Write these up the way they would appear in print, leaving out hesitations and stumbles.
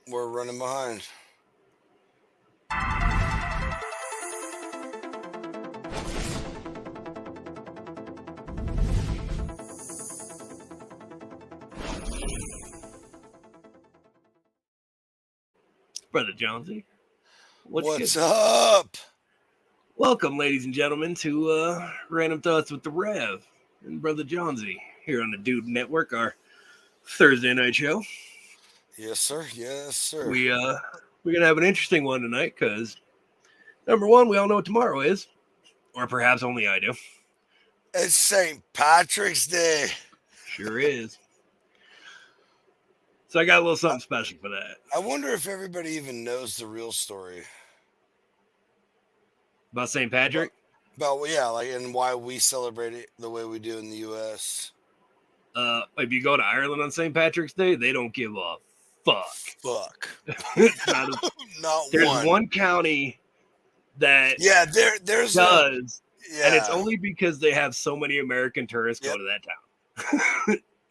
We're running behind. Brother Jonesy. What's up? Welcome, ladies and gentlemen, to Random Thoughts with the Rev and Brother Jonesy here on the Dude Network, our Thursday night show. Yes, sir. Yes, sir. We're gonna have an interesting one tonight because number one, we all know what tomorrow is, or perhaps only I do. It's St. Patrick's Day. Sure is. So I got a little something special for that. I wonder if everybody even knows the real story About St. Patrick? and why we celebrate it the way we do in the U.S. If you go to Ireland on St. Patrick's Day, they don't give a fuck. Fuck. Not there's one county that there's does, and it's only because they have so many American tourists go to that town.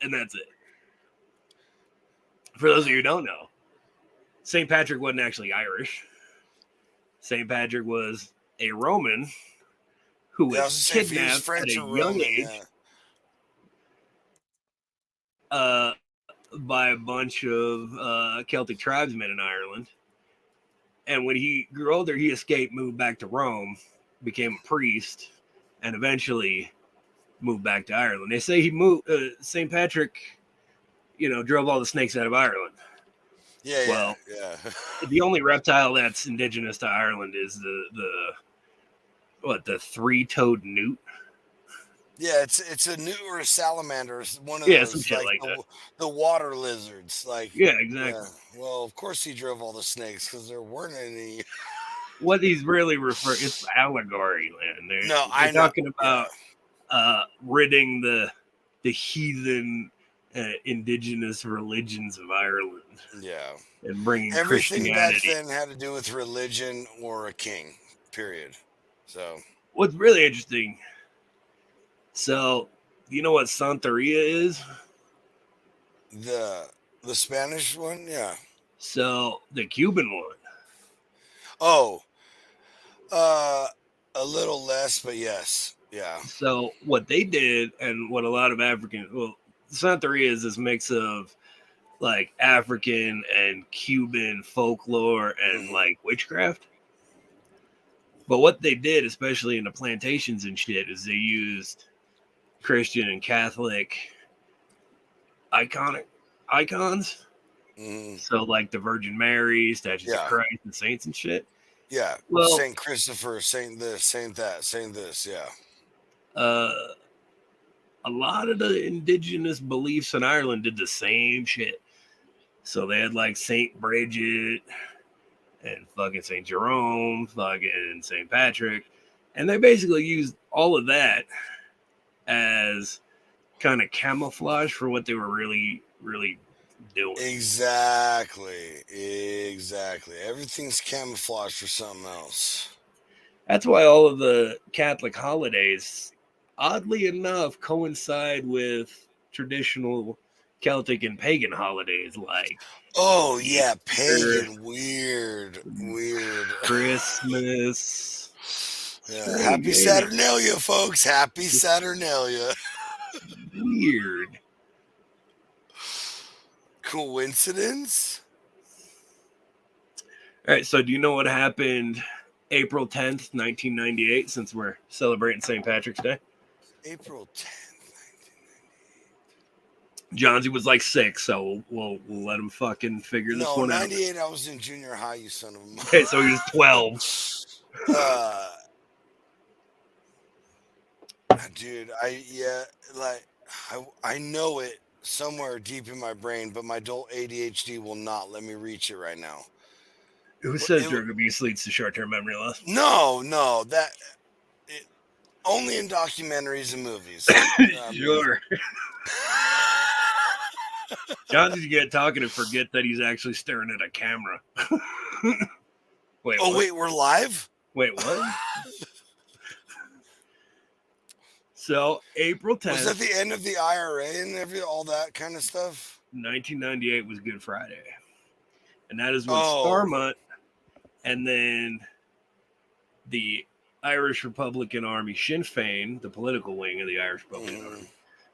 And that's it. For those of you who don't know, St. Patrick wasn't actually Irish. St. Patrick was a Roman who was kidnapped at a young age by a bunch of Celtic tribesmen in Ireland. And when he grew older, he escaped, moved back to Rome, became a priest, and eventually moved back to Ireland. They say he moved, St. Patrick, drove all the snakes out of Ireland. Yeah. The only reptile that's indigenous to Ireland is the three-toed newt. Yeah, it's a newt or a salamander. It's one of those, some shit like that. The water lizards. Yeah, exactly. Yeah. Well, of course he drove all the snakes because there weren't any. What he's really referring, it's allegory land. They're talking about ridding the heathen indigenous religions of Ireland. Yeah. And bringing everything Christianity. Back then had to do with religion or a king, period. So what's really interesting, so you know what Santeria is? The Spanish one? Yeah. So the Cuban one. Oh. A little less, but yes. Yeah. So what they did, and what a lot of Santeria is this mix of like African and Cuban folklore and like witchcraft. But what they did, especially in the plantations and shit, is they used Christian and Catholic icons. So like the Virgin Mary, statues of Christ, and saints and shit. Yeah. Well, Saint Christopher, Saint this, Saint that, Saint this. Yeah. A lot of the indigenous beliefs in Ireland did the same shit. So they had like Saint Bridget and fucking Saint Jerome, fucking Saint Patrick. And they basically used all of that as kind of camouflage for what they were really, really doing. Exactly. Everything's camouflage for something else. That's why all of the Catholic holidays, oddly enough, coincide with traditional Celtic and pagan holidays like pagan, weird Christmas. Yeah, happy Saturnalia, folks. Happy Saturnalia. Weird. Coincidence? All right, so do you know what happened April 10th, 1998, since we're celebrating St. Patrick's Day? April 10th. Johnsy was like 6, so we'll let him fucking figure this one out. 98, I was in junior high, you son of a... Okay, so he was 12. Dude, I know it somewhere deep in my brain, but my adult ADHD will not let me reach it right now. Who says drug abuse leads to short-term memory loss? No, only in documentaries and movies. Sure. Johnson's get talking and forget that he's actually staring at a camera. Wait, we're live? Wait, what? So, April 10th. Was that the end of the IRA and all that kind of stuff? 1998 was Good Friday. and that is when Starmont and then the Irish Republican Army, Sinn Féin, the political wing of the Irish Republican Army,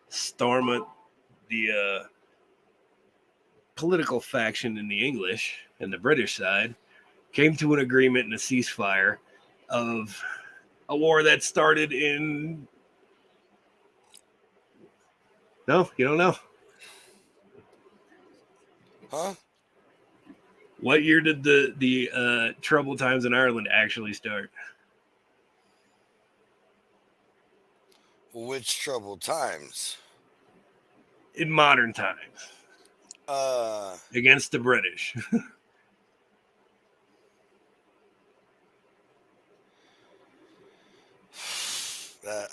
Starmont, the political faction in the English and the British side, came to an agreement and a ceasefire of a war that started in... No, you don't know. Huh? What year did the troubled times in Ireland actually start? Which troubled times? In modern times. Against the British.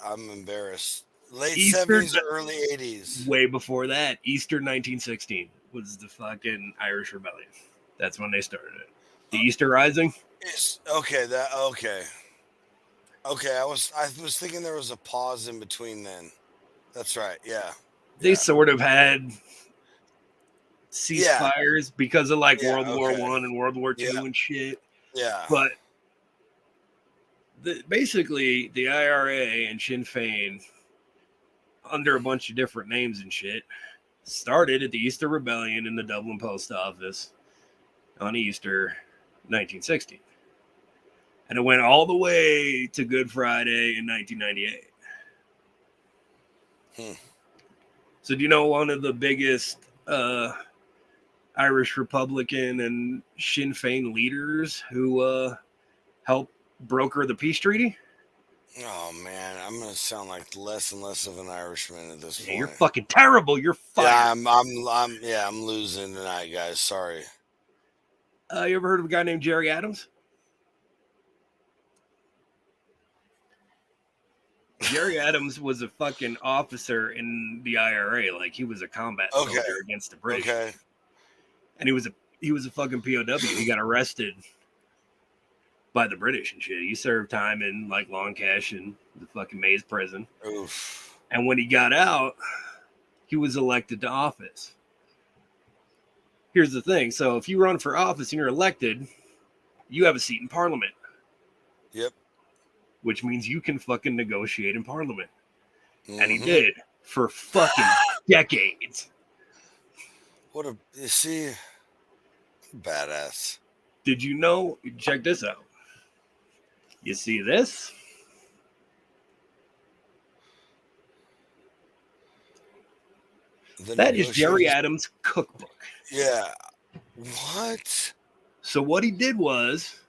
I'm embarrassed. Late Easter, 70s or early 80s? Way before that. Easter 1916 was the fucking Irish Rebellion. That's when they started it. The Easter Rising? Okay. I was thinking there was a pause in between then. That's right. Yeah. They sort of had ceasefires because of like World War I and World War II and shit. Yeah. But basically the IRA and Sinn Féin, under a bunch of different names and shit, started at the Easter Rebellion in the Dublin Post Office on Easter 1960. And it went all the way to Good Friday in 1998. So do you know one of the biggest Irish Republican and Sinn Féin leaders who helped broker the peace treaty? Oh man, I'm gonna sound like less and less of an Irishman at this point. You're fucking terrible. You're fired. Yeah, I'm losing tonight, guys. Sorry. You ever heard of a guy named Jerry Adams? Jerry Adams was a fucking officer in the IRA. Like, he was a combat soldier against the British. Okay. And he was a fucking POW. He got arrested by the British and shit. He served time in like Long Cash and the fucking Maze prison. Oof. And when he got out, he was elected to office. Here's the thing. So if you run for office and you're elected, you have a seat in Parliament. Yep. Which means you can fucking negotiate in Parliament. Mm-hmm. And he did for fucking decades. Badass. Did you know? Check this out. You see this? That is Jerry Adams' cookbook. Yeah. What? So what he did was,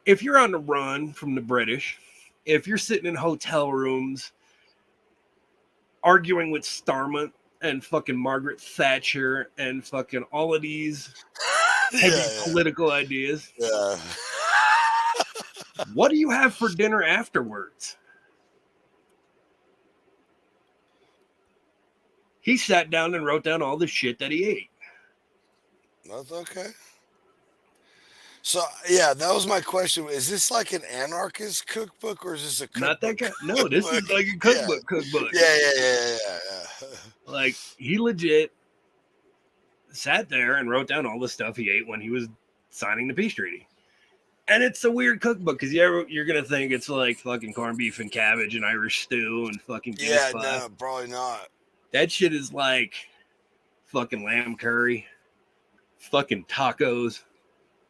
if you're on the run from the British, if you're sitting in hotel rooms arguing with Starmont and fucking Margaret Thatcher and fucking all of these heavy political ideas, what do you have for dinner afterwards? He sat down and wrote down all the shit that he ate. That's okay. So, yeah, that was my question. Is this like an anarchist cookbook or is this a cookbook? Not that kind. No, this is like a cookbook. Yeah. Like, he legit sat there and wrote down all the stuff he ate when he was signing the peace treaty. And it's a weird cookbook because you're going to think it's like fucking corned beef and cabbage and Irish stew and fucking Guinness pie. No, probably not. That shit is like fucking lamb curry, fucking tacos,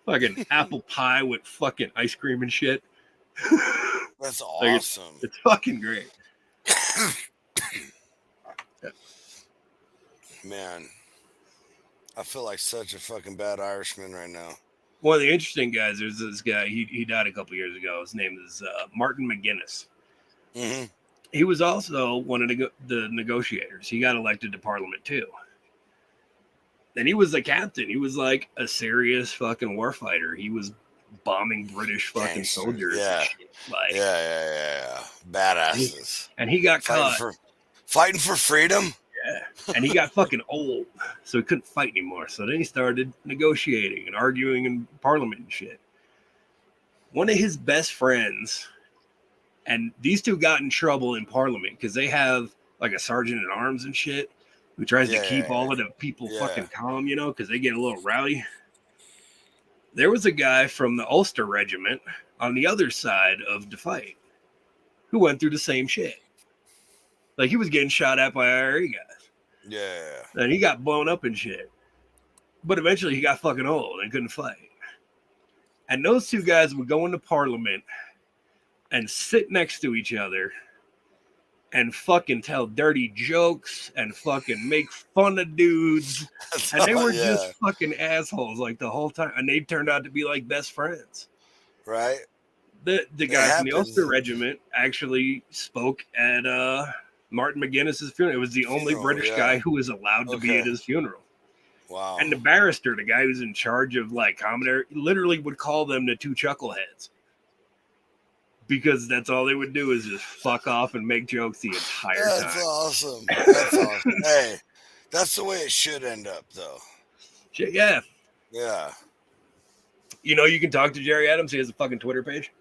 fucking apple pie with fucking ice cream and shit. That's awesome. Like it's fucking great. Man, I feel like such a fucking bad Irishman right now. One of the interesting guys, there's this guy, he died a couple years ago. His name is Martin McGuinness. Mm-hmm. He was also one of the negotiators. He got elected to Parliament too. And he was a captain. He was like a serious fucking warfighter. He was bombing British fucking soldiers. Yeah. And shit. Like, yeah. Badasses. And he got fighting for freedom. Yeah. And he got fucking old, so he couldn't fight anymore. So then he started negotiating and arguing in Parliament and shit. One of his best friends, and these two got in trouble in Parliament because they have like a sergeant at arms and shit. who tries to Yeah, keep yeah, all of the people yeah. fucking calm, you know, because they get a little rowdy. There was a guy from the Ulster Regiment on the other side of the fight who went through the same shit. Like, he was getting shot at by IRA guys. Yeah. And he got blown up and shit. But eventually he got fucking old and couldn't fight. And those two guys would go into Parliament and sit next to each other and fucking tell dirty jokes and fucking make fun of dudes. And they were just fucking assholes like the whole time. And they turned out to be like best friends. Right? The guy from the Ulster Regiment actually spoke at Martin McGuinness's funeral. It was the only British guy who was allowed to be at his funeral. Wow. And the barrister, the guy who's in charge of like commentary, literally would call them the two chuckleheads. Because that's all they would do is just fuck off and make jokes the entire time. That's awesome. That's awesome. Hey, that's the way it should end up, though. Shit, yeah. Yeah. You know, you can talk to Jerry Adams. He has a fucking Twitter page.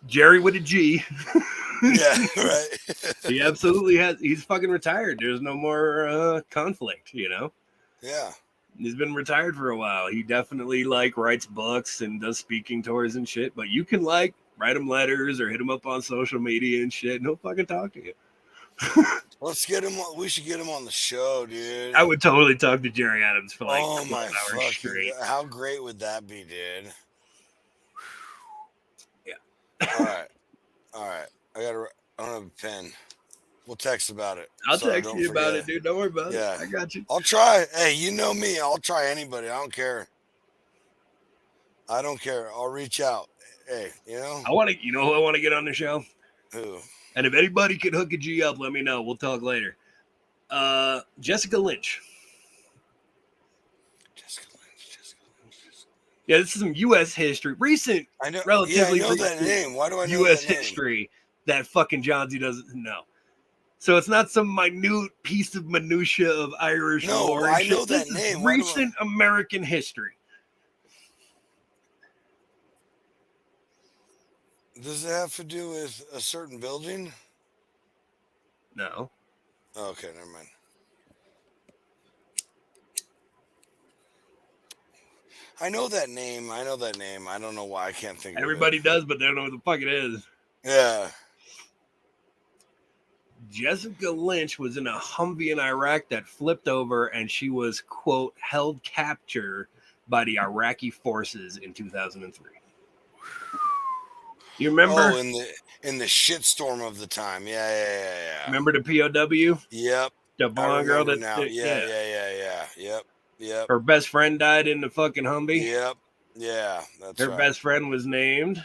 Jerry with a G. Yeah, right. He absolutely has. He's fucking retired. There's no more conflict, you know? Yeah. He's been retired for a while. He definitely like writes books and does speaking tours and shit, but you can like write him letters or hit him up on social media and shit, and he'll fucking talk to you. Let's get him. We should get him on the show, dude. I would totally talk to Jerry Adams for like 12 hours straight. How great would that be, dude? Yeah. All right. I don't have a pen. We'll text about it. I'll text you about it, dude. Don't worry about it. I got you. I'll try. Hey, you know me. I'll try anybody. I don't care. I'll reach out. Hey, you know. You know who I want to get on the show? Who? And if anybody could hook a G up, let me know. We'll talk later. Jessica Lynch. Yeah, this is some U.S. history. Recent, I know, relatively I know that name. Why do I know U.S. that name? history that fucking Johnsy doesn't know. So it's not some minute piece of minutia of Irish lore. I know that name. Recent American history. Does it have to do with a certain building? No. Okay, never mind. I know that name. I don't know why I can't think of it. Everybody does, but they don't know what the fuck it is. Yeah. Jessica Lynch was in a Humvee in Iraq that flipped over, and she was, quote, held capture by the Iraqi forces in 2003. You remember? Oh, in the shitstorm of the time. Yeah. Remember the POW? Yep. The blonde girl that now. Yeah. Yep. Her best friend died in the fucking Humvee. Yep. Yeah, that's Her best friend was named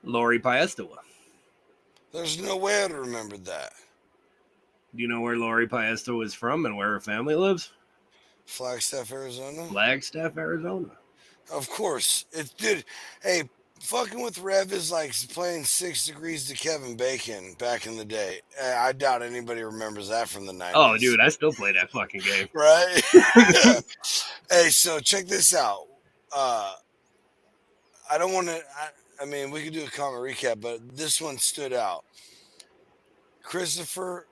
Lori Piestewa. There's no way I'd remember that. Do you know where Lori Piestewa is from and where her family lives? Flagstaff, Arizona. Flagstaff, Arizona. Of course. Dude, hey, fucking with Rev is like playing 6 Degrees to Kevin Bacon back in the day. I doubt anybody remembers that from the 90s. Oh, dude, I still play that fucking game. Right? Hey, so check this out. I don't want to... I mean, we could do a comic recap, but this one stood out. Christopher...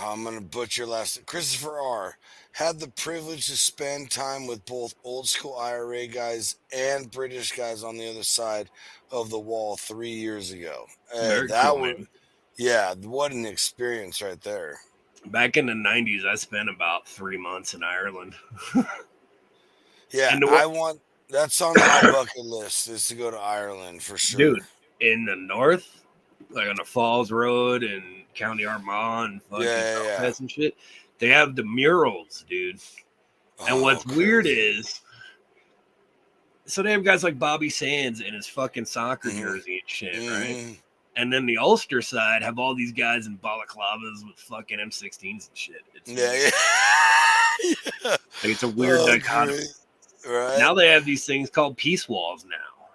I'm going to butcher Christopher R. had the privilege to spend time with both old school IRA guys and British guys on the other side of the wall 3 years ago. What an experience right there. Back in the 90s, I spent about 3 months in Ireland. Yeah, that's on my bucket list is to go to Ireland for sure. Dude, in the north, like on the Falls Road and County Armagh and fucking Belfast and shit, they have the murals, dude. And what's weird is, so they have guys like Bobby Sands in his fuking soccer jersey and shit, right? And then the Ulster side have all these guys in balaclavas with fucking M16s and shit. Like it's a weird dichotomy. Right. Now they have these things called peace walls now.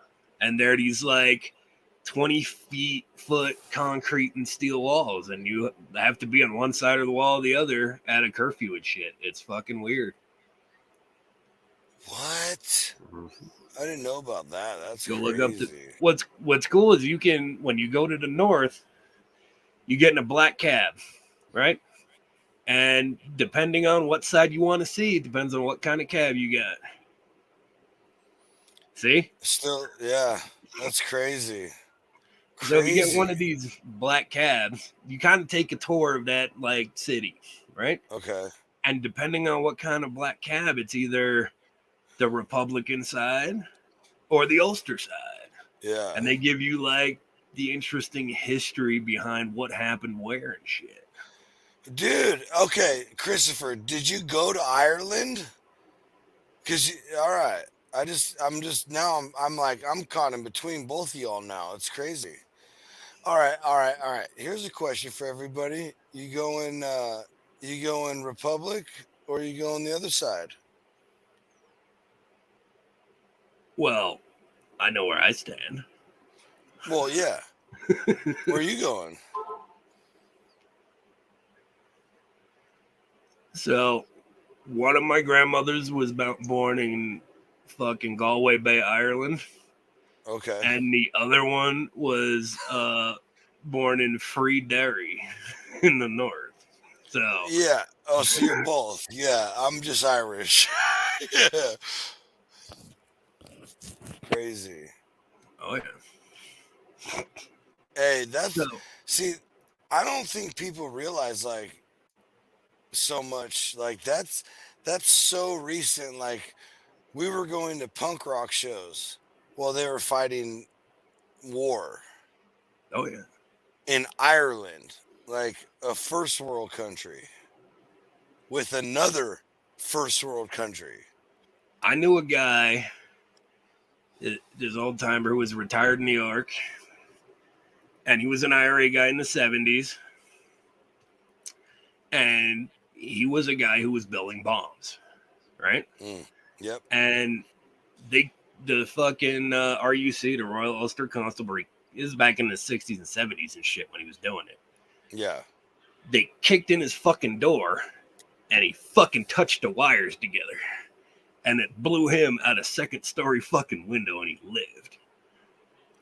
And they're these like 20 foot concrete and steel walls, and you have to be on one side of the wall or the other at a curfew and shit. It's fucking weird. What? I didn't know about that. That's Go look up crazy. what's cool is you can, when you go to the north, you get in a black cab, right? And depending on what side you want to see, it depends on what kind of cab you got. See? Still, yeah, that's crazy. So if you get one Crazy. of these black cabs, you kind of take a tour of that like city, right? Okay. And depending on what kind of black cab, it's either the Republican side or the Ulster side. Yeah. And they give you like the interesting history behind what happened where and shit. Dude, okay, Christopher, did you go to Ireland? Cause all right, I'm just now I'm like I'm caught in between both of y'all now. It's crazy. All right. Here's a question for everybody. You going Republic or you going the other side? Well, I know where I stand. Well, yeah. Where are you going? So, one of my grandmothers was born in fucking Galway Bay, Ireland, Okay. and the other one was born in Free Derry in the north. So, Yeah. Oh, so you're both. Yeah, I'm just Irish. Yeah. Crazy. oh yeah. Hey, So, see, I don't think people realize like so much like that's so recent. Like we were going to punk rock shows while they were fighting war oh yeah. in Ireland, like a first world country with another first world country. I knew a guy, this old timer who was retired in New York, and he was an IRA guy in the 70s. And he was a guy who was building bombs, right? Yep. And the fucking RUC, the Royal Ulster Constabulary, this is back in the 60s and 70s and shit when he was doing it. Yeah. They kicked in his fucking door and he fucking touched the wires together. And it blew him out a second story fucking window and he lived.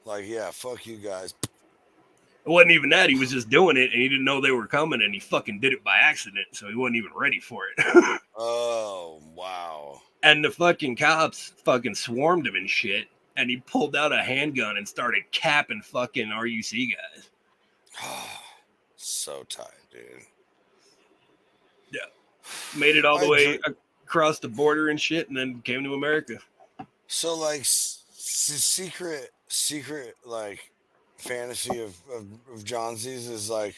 Like, yeah, fuck you guys. It wasn't even that. He was just doing it and he didn't know they were coming and he fucking did it by accident. So he wasn't even ready for it. Oh, wow. And the fucking cops fucking swarmed him and shit. And he pulled out a handgun and started capping fucking RUC guys. So tight, dude. Yeah. Made it all the way across the border and shit and then came to America. So, like, secret, like, fantasy of Johnsy's is like,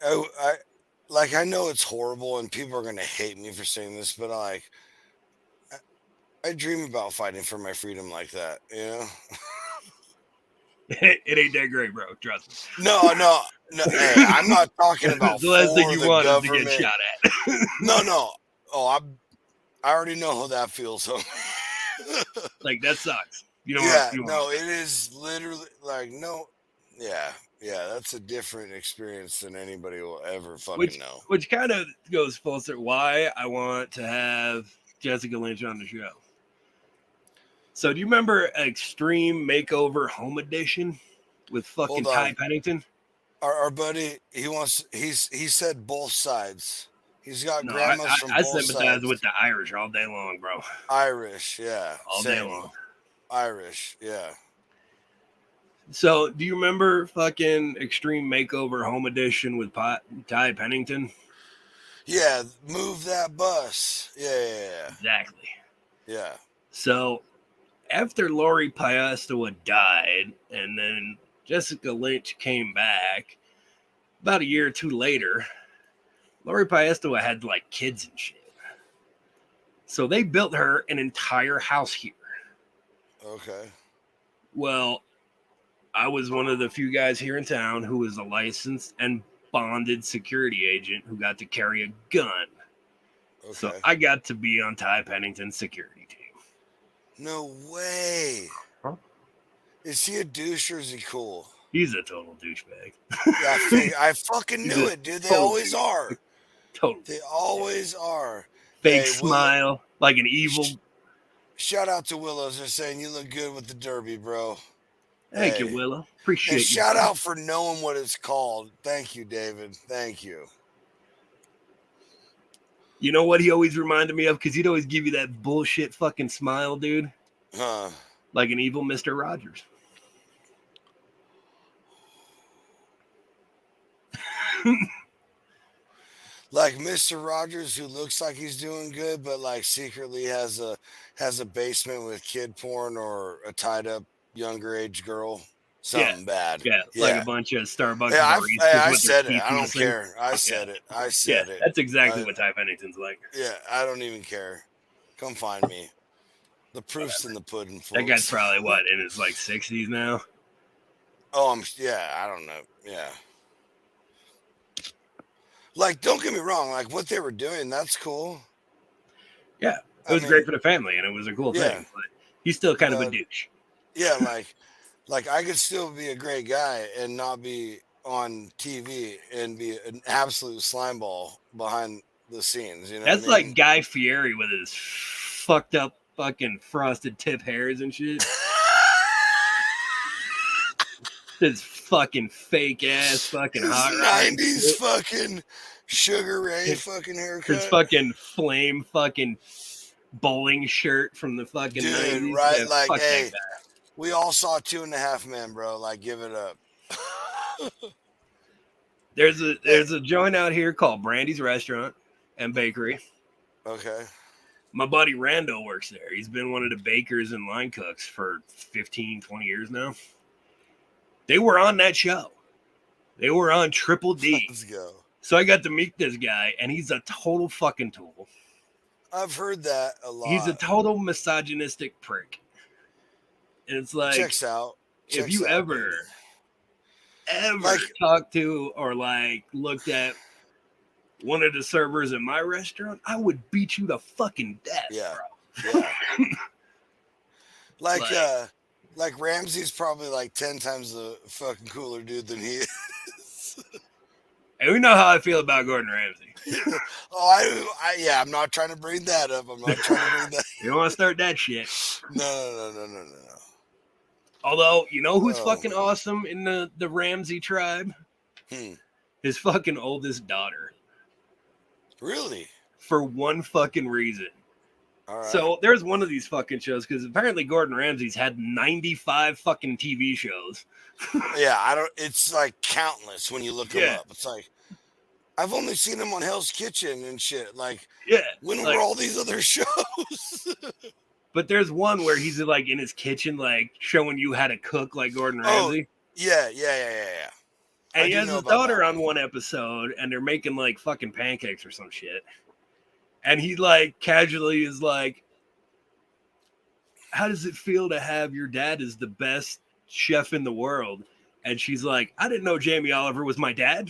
I know it's horrible and people are going to hate me for saying this, but I dream about fighting for my freedom like that, you know? It ain't that great, bro. Trust me. No. Hey, I'm not talking about the last thing you the want government. is to get shot at. No. Oh, I already know how that feels. Like, that sucks. You know Yeah, what? no, it is literally like, no. Yeah, that's a different experience than anybody will ever fucking know. Which kind of goes full circle. Why I want to have Jessica Lynch on the show. So, do you remember Extreme Makeover Home Edition with fucking Ty Pennington? Our buddy, he said both sides. He's got grandmas from I both sides. I sympathize with the Irish all day long, bro. Irish, yeah. All day long. Irish, yeah. So, do you remember fucking Extreme Makeover Home Edition with Ty Pennington? Yeah, move that bus. Yeah. Exactly. Yeah. So, after Lori Piestewa died, and then Jessica Lynch came back, about a year or two later, Lori Piestewa had like kids and shit. So they built her an entire house here. Okay. Well, I was one of the few guys here in town who was a licensed and bonded security agent who got to carry a gun. Okay. So I got to be on Ty Pennington's security team. No way. Huh? Is he a douche or is he cool? He's a total douchebag. Yeah, I fucking knew it, dude. They always are. Totally. They always are. Fake smile. like an evil. Shout out to Willows. They're saying you look good with the derby, bro. Thank you, Hey. Willow. And Appreciate you. shout out for knowing what it's called. Thank you, David. Thank you. You know what he always reminded me of? Because he'd always give you that bullshit fucking smile, dude. Huh. Like an evil Mr. Rogers. Like Mr. Rogers, who looks like he's doing good, but like secretly has a basement with kid porn or a tied up younger age girl. Something bad. Yeah, like a bunch of Starbucks Yeah, baristas I with their said it. teeth I don't missing. care. I said it. I said it. That's exactly what Ty Pennington's like. Yeah, I don't even care. Come find me. The proof's in the pudding, folks. That guy's probably what, in his like 60s now? Oh, I don't know. Yeah. Like, don't get me wrong. Like, what they were doing, that's cool. Yeah, it was great for the family, and it was a cool thing. But he's still kind of a douche. Yeah, like I could still be a great guy and not be on TV and be an absolute slime ball behind the scenes. You know, that's like Guy Fieri with his fucked up fucking frosted tip hairs and shit. His fucking fake ass fucking hot 90s fucking Sugar Ray fucking haircut. His fucking flame fucking bowling shirt from the fucking dude, 90s. Right? Yeah, like, hey, we all saw 2.5 Men, bro. Like, give it up. There's a joint out here called Brandy's Restaurant and Bakery. Okay. My buddy Rando works there. He's been one of the bakers and line cooks for 15, 20 years now. They were on that show. They were on Triple D. Let's go. So I got to meet this guy, and he's a total fucking tool. I've heard that a lot. He's a total misogynistic prick. And it's like, checks out. If you ever like, talked to or like looked at one of the servers in my restaurant, I would beat you to fucking death, bro. Yeah. Like Ramsey's probably like 10 times the fucking cooler dude than he is. And we know how I feel about Gordon Ramsay. I'm not trying to bring that up. I'm not trying to bring that. You don't want to start that shit. No. Although, you know who's fucking awesome in the Ramsey tribe? His fucking oldest daughter. Really? For one fucking reason. All right. So there's one of these fucking shows because apparently Gordon Ramsay's had 95 fucking TV shows. Yeah, it's like countless when you look him up. It's like I've only seen him on Hell's Kitchen and shit. Like, when were all these other shows? But there's one where he's like in his kitchen, like showing you how to cook like Gordon Ramsay. Yeah. And he has his daughter on one episode, and they're making like fucking pancakes or some shit. And he like casually is like, how does it feel to have your dad as the best chef in the world? And she's like, I didn't know Jamie Oliver was my dad.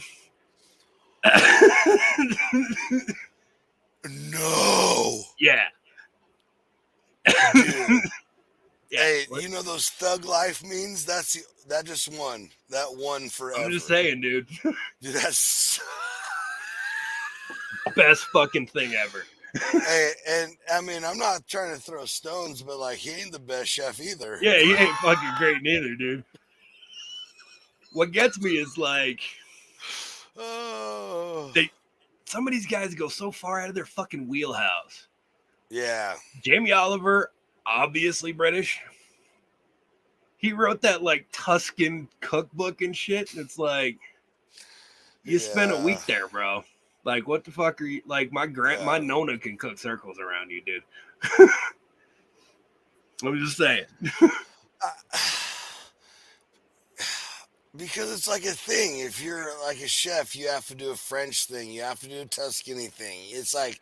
No. Yeah. Dude. Hey, you know those thug life memes? That just won. That won forever. I'm just saying, dude. Dude, that's best fucking thing ever. Hey, and I mean, I'm not trying to throw stones, but like, he ain't the best chef either. Yeah, he ain't fucking great neither, dude. What gets me is like, some of these guys go so far out of their fucking wheelhouse. Yeah. Jamie Oliver, obviously British. He wrote that like Tuscan cookbook and shit. It's like, you spent a week there, bro. Like, what the fuck are you like? My Nona can cook circles around you, dude. I'm just saying. Because it's like a thing. If you're like a chef, you have to do a French thing. You have to do a Tuscany thing. It's like,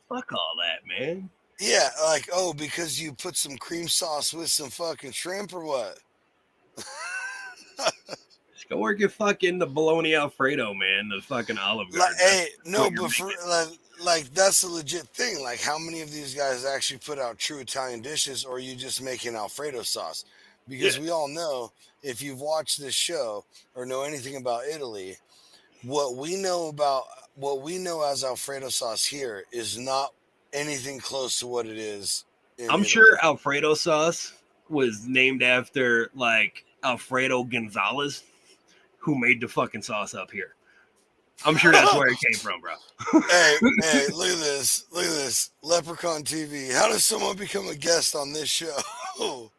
fuck all that, man. Yeah, like, because you put some cream sauce with some fucking shrimp or what? Just go work your fucking the bologna Alfredo, man. The fucking Olive Garden. Like, that's a legit thing. Like, how many of these guys actually put out true Italian dishes, or are you just making Alfredo sauce? Because we all know, if you've watched this show or know anything about Italy, what we know as Alfredo sauce here is not anything close to what it is in I'm Italy. sure Alfredo sauce was named after like Alfredo Gonzalez, who made the fucking sauce up here. I'm sure that's where it came from, bro. Hey, look at this. Look at this. Leprechaun TV. How does someone become a guest on this show?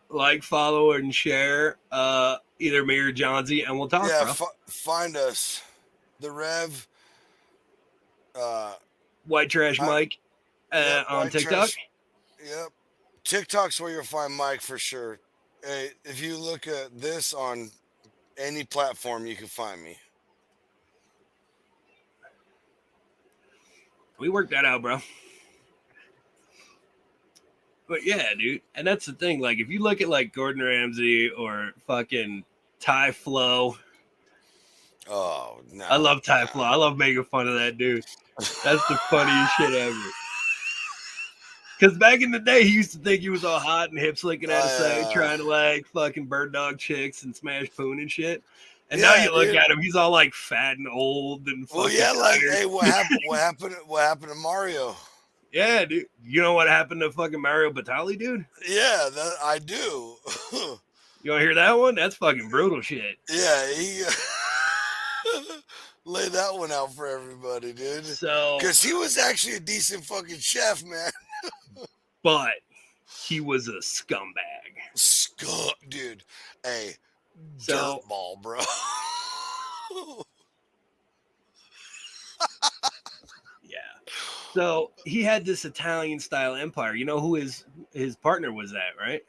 Like, follow, and share either me or Johnsy, and we'll talk, Yeah, bro. find us. The Rev. White Trash I- Mike Yep, on White TikTok. Trash. Yep. TikTok's where you'll find Mike for sure. Hey, if you look at this on any platform, you can find me. We worked that out, bro. But yeah, dude. And that's the thing. Like, if you look at like Gordon Ramsay or fucking Ty Flo, Oh no! I love Ty Flo. I love making fun of that dude. That's the funniest shit ever. Because back in the day, he used to think he was all hot and hip slicking out of sight, trying to like fucking bird dog chicks and smash poon and shit. And now you look at him, he's all like fat and old and well, yeah, like tired. hey, what happened? What happened to Mario? Yeah, dude. You know what happened to fucking Mario Batali, dude? Yeah, that I do. You want to hear that one? That's fucking brutal shit. Yeah, he lay that one out for everybody, dude. So, because he was actually a decent fucking chef, man. But he was a scumbag. Dude. Hey, So, dirtball, bro. yeah. So he had this Italian style empire. You know who his partner was at, right?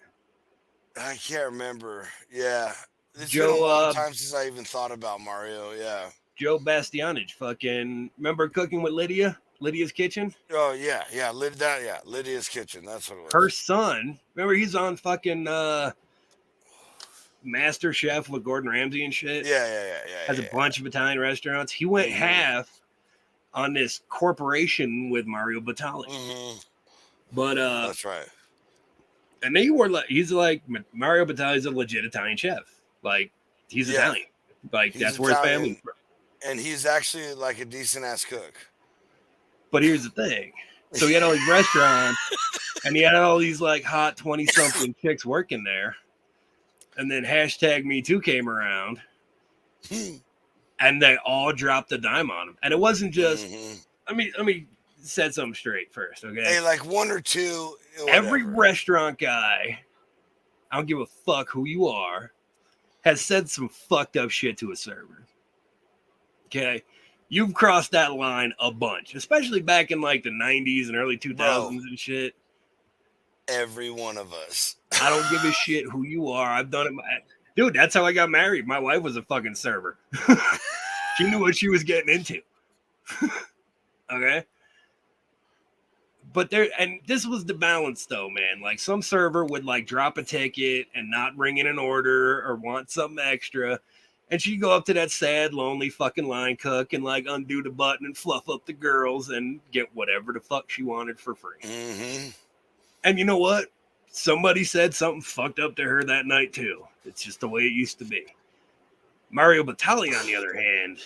I can't remember. Yeah. It's Joe, been a long time since I even thought about Mario. Yeah. Joe Bastianich. Fucking remember Cooking with Lydia? Lydia's Kitchen? Oh, yeah. Yeah. Lydia's Kitchen. That's what it was. Her son, remember he's on fucking Master Chef with Gordon Ramsay and shit? Yeah. Has a bunch of Italian restaurants. He went half on this corporation with Mario Batali. Mm-hmm. But that's right. And he's like Mario Batali's a legit Italian chef. Like he's Italian. Like he's that's where his family's from. And he's actually like a decent ass cook. But here's the thing. So he had all these restaurants and he had all these like hot 20-something chicks working there. And then #MeToo came around. And they all dropped a dime on him. And it wasn't just let me set something straight first, okay? Hey, like one or two. Whatever. Every restaurant guy, I don't give a fuck who you are, has said some fucked up shit to a server. Okay? You've crossed that line a bunch, especially back in like the 90s and early 2000s and shit. Every one of us. I don't give a shit who you are. I've done it. Dude, that's how I got married. My wife was a fucking server. She knew what she was getting into. Okay? But this was the balance though, man. Like some server would like drop a ticket and not bring in an order or want something extra. And she'd go up to that sad, lonely fucking line cook and like undo the button and fluff up the girls and get whatever the fuck she wanted for free. Mm-hmm. And you know what? Somebody said something fucked up to her that night too. It's just the way it used to be. Mario Batali, on the other hand,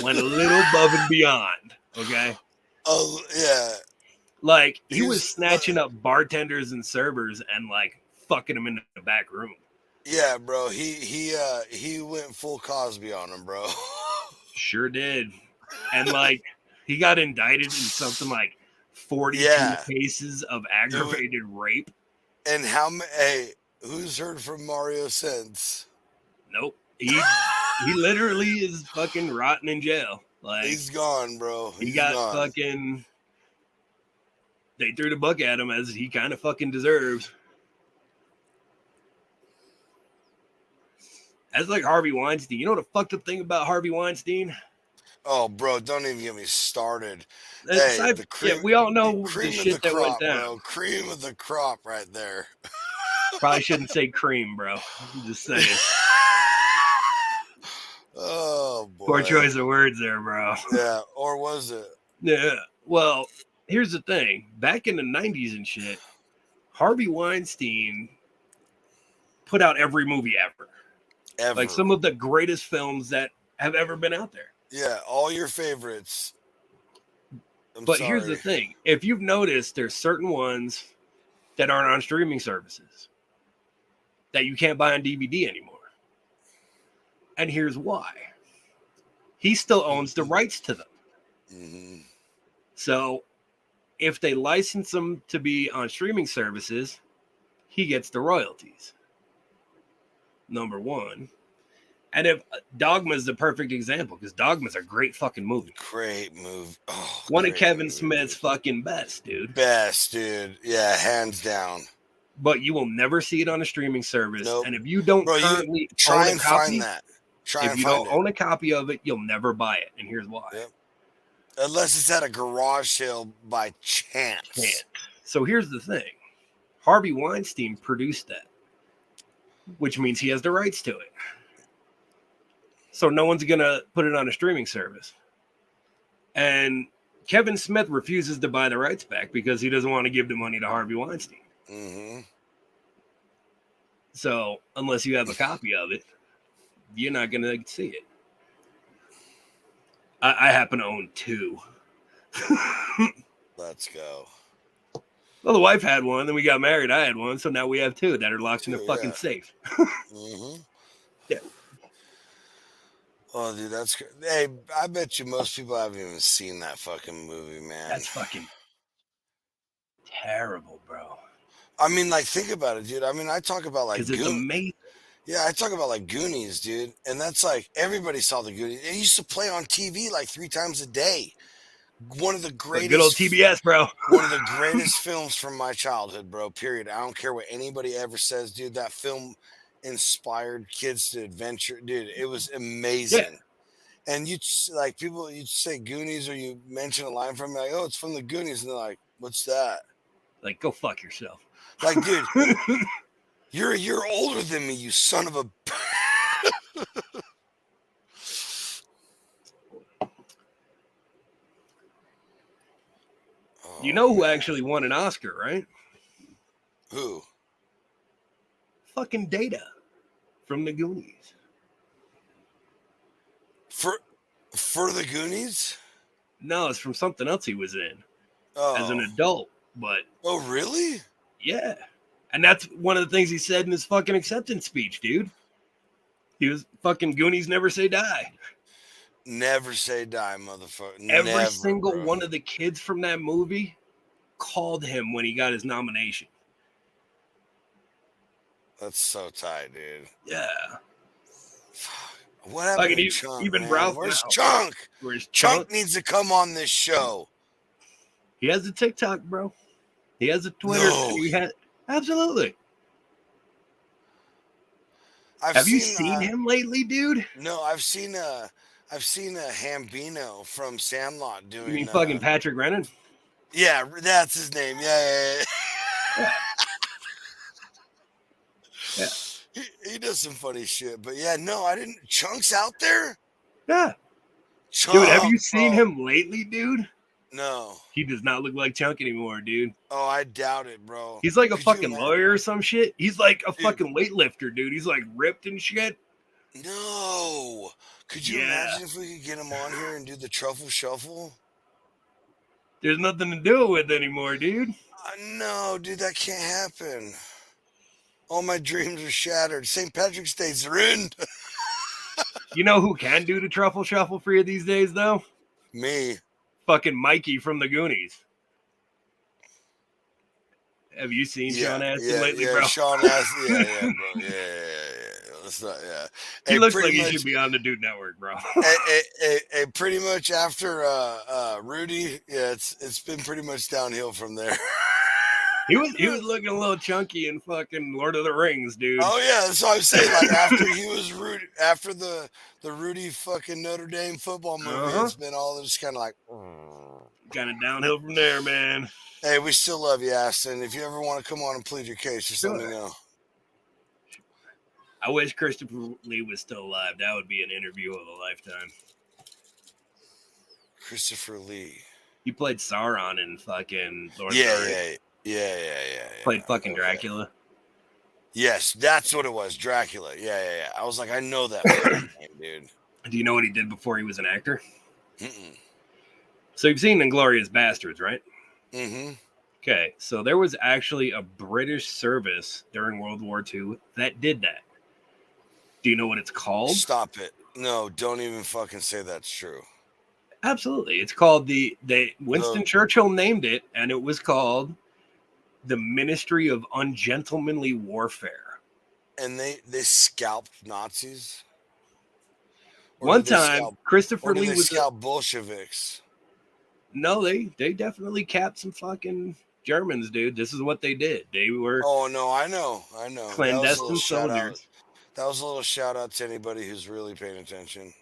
went a little above and beyond. Okay. Oh yeah. Like he was snatching up bartenders and servers and like fucking them in the back room. Yeah, bro. He went full Cosby on him, bro. Sure did. And like he got indicted in something like 42 cases of aggravated rape. And who's heard from Mario since? Nope. He literally is fucking rotting in jail. Like he's gone, bro. He got fucking. They threw the book at him as he kind of fucking deserves. That's like Harvey Weinstein. You know the fucked up thing about Harvey Weinstein? Oh, bro, don't even get me started. We all know the shit that went down. Bro. Cream of the crop right there. Probably shouldn't say cream, bro. I'm just saying. Oh, boy. Poor choice of words there, bro. Yeah, or was it? Yeah. Well, here's the thing. Back in the 90s and shit, Harvey Weinstein put out every movie ever. Like some of the greatest films that have ever been out there. Yeah, all your favorites. But here's the thing. If you've noticed, there's certain ones that aren't on streaming services that you can't buy on DVD anymore. And here's why. He still owns the rights to them. Mm-hmm. So if they license them to be on streaming services, he gets the royalties. Number one. And if Dogma is the perfect example, because Dogma's a great fucking movie. Great movie. Oh, one of Kevin Smith's fucking best, dude. Best, dude. Yeah, hands down. But you will never see it on a streaming service. Nope. And if you don't currently try own and a copy, find that. If you don't own a copy of it, you'll never buy it. And here's why. Yep. Unless it's at a garage sale by chance. So here's the thing. Harvey Weinstein produced that, which means he has the rights to it. So no one's going to put it on a streaming service. And Kevin Smith refuses to buy the rights back because he doesn't want to give the money to Harvey Weinstein. Mm-hmm. So unless you have a copy of it, you're not going to see it. I happen to own 2. Let's go. Well, the wife had one, then we got married. I had one, so now we have 2 that are locked in a fucking safe. Mm-hmm. Yeah. Oh, dude, that's great. Hey, I bet you most people haven't even seen that fucking movie, man. That's fucking terrible, bro. I mean, like, think about it, dude. I mean, I talk about, like, because it's amazing. Yeah, I talk about, like, Goonies, dude. And that's, like, everybody saw the Goonies. It used to play on TV, like, 3 times a day. One of the greatest. Good old TBS, bro. One of the greatest films from my childhood, bro, period. I don't care what anybody ever says, dude. That film inspired kids to adventure. Dude, it was amazing. Yeah. And you'd, like, people, you'd say Goonies or you mention a line from, like, oh, it's from the Goonies. And they're like, what's that? Like, go fuck yourself. Like, dude, you're a year older than me, you son of a... You know who actually won an Oscar, right? Who? Fucking Data from the Goonies. For the Goonies? No, it's from something else he was in as an Oh. adult. But Oh, really? yeah. And that's one of the things he said in his fucking acceptance speech, dude. He was fucking Goonies never say die. Never say die, motherfucker. Every Never, single bro. one of the kids from that movie called him when he got his nomination. That's so tight, dude. Yeah. What happened Like, to Chunk, even man? Ralph Where's now. Chunk? Where's Chunk needs to come on this show. He has a TikTok, bro. He has a Twitter. No. Absolutely. Have you seen him lately, dude? No, I've seen a Hambino from Sandlot doing. You mean fucking Patrick Rennan? Yeah, that's his name. Yeah. Yeah. He does some funny shit, but yeah, no, I didn't. Chunk's out there. Yeah. Chunk, Dude, have you seen him lately, dude? No. He does not look like Chunk anymore, dude. Oh, I doubt it, bro. He's like a fucking lawyer or some shit. He's like a fucking weightlifter, dude. He's like ripped and shit. No. Could you imagine if we could get him on here and do the truffle shuffle? There's nothing to do with anymore, dude. No, dude, that can't happen. All my dreams are shattered. St. Patrick's Day's ruined. You know who can do the truffle shuffle for you these days, though? Me. Fucking Mikey from the Goonies. Have you seen Sean Astin lately, bro? Sean Astin, bro. Yeah. That's not, He looks like he should be on the Dude Network, bro. Pretty much after Rudy, it's been pretty much downhill from there. He was looking a little chunky in fucking Lord of the Rings, dude. Oh yeah, that's what I'm saying. Like after he was Rudy, after the Rudy fucking Notre Dame football movie, it's been all just kind of like kind of downhill from there, man. Hey, we still love you, Astin. If you ever want to come on and plead your case, just let me know. I wish Christopher Lee was still alive. That would be an interview of a lifetime. Christopher Lee. He played Sauron in fucking Lord of the Rings. Yeah. Played fucking Dracula. Yes, that's what it was. Dracula. Yeah. I was like, I know that fucking name, dude. Do you know what he did before he was an actor? Mm-mm. So you've seen Inglorious Bastards, right? Mm-hmm. Okay, so there was actually a British service during World War II that did that. Do you know what it's called? Stop it. No, don't even fucking say that's true. Absolutely. It's called Winston Churchill named it, and it was called the Ministry of Ungentlemanly Warfare. And they scalped Nazis? One time, Christopher Lee was scalp Bolsheviks? No, they definitely capped some fucking Germans, dude. This is what they did. They were Oh no, I know. clandestine soldiers. That was a little shout out to anybody who's really paying attention.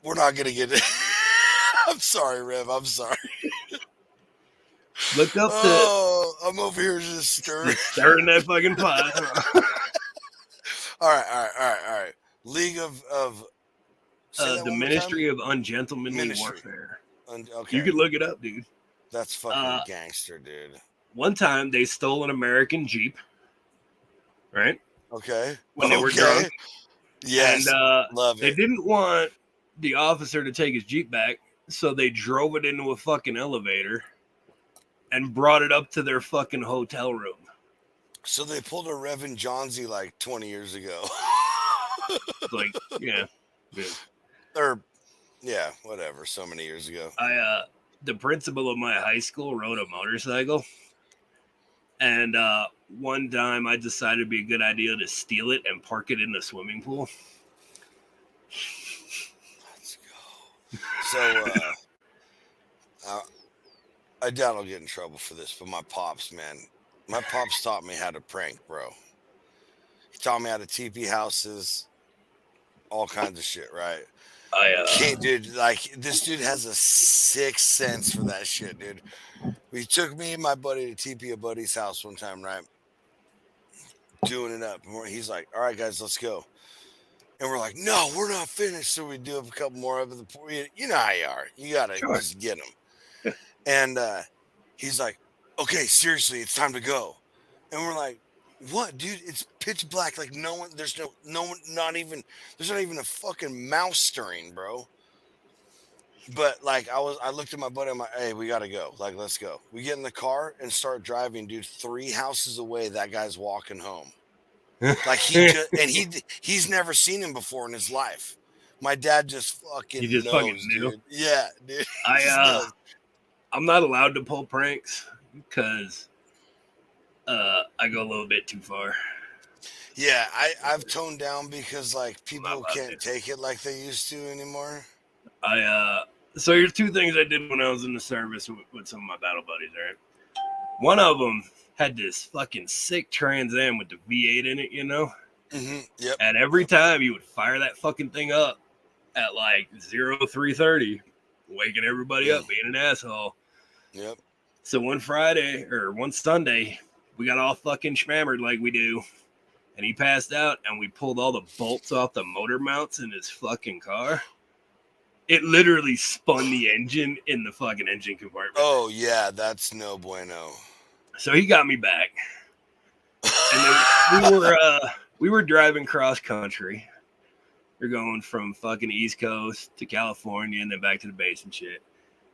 We're not gonna get it. I'm sorry, Rev. I'm sorry. Look up I'm over here just stirring that fucking pot. All right. League of the Ministry of Ungentlemanly Warfare. Okay. You could look it up, dude. That's fucking gangster, dude. One time they stole an American Jeep. Right? Okay. When they were drunk. Yes. And love it. They didn't want the officer to take his Jeep back, so they drove it into a fucking elevator and brought it up to their fucking hotel room. So they pulled a Reverend Johnsy like 20 years ago. Like, yeah. Or, yeah, whatever. So many years ago. The principal of my high school rode a motorcycle. And one time I decided it'd be a good idea to steal it and park it in the swimming pool. Let's go. So, I doubt I'll get in trouble for this, but my pops taught me how to prank, bro. He taught me how to TP houses, all kinds of shit, right? Dude, like, this dude has a sixth sense for that shit, dude. We took me and my buddy to TP a buddy's house one time, right? Doing it up. He's like, all right, guys, let's go. And we're like, no, we're not finished. So we do a couple more of the, you know how you are. You got to just get them. And he's like, okay, seriously, it's time to go. And we're like, what, dude? It's pitch black. Like, there's not even a fucking mouse stirring, bro. But like, I looked at my buddy. I'm like, hey, we got to go. Like, let's go. We get in the car and start driving, dude. 3 houses away, that guy's walking home. Like, he's never seen him before in his life. My dad just fucking knows, fucking knew. Dude. Yeah, dude. I'm not allowed to pull pranks because I go a little bit too far. Yeah, I've toned down because like people can't take it like they used to anymore. So here's 2 things I did when I was in the service with some of my battle buddies, right? One of them had this fucking sick Trans Am with the V8 in it, you know? Mm-hmm. Yep. And every time you would fire that fucking thing up at like 03:30, waking everybody up, being an asshole. Yep. So one Sunday, we got all fucking schmammered like we do. And he passed out, and we pulled all the bolts off the motor mounts in his fucking car. It literally spun the engine in the fucking engine compartment. Oh, yeah, that's no bueno. So he got me back. And then we were driving cross country. We're going from fucking East Coast to California and then back to the base and shit.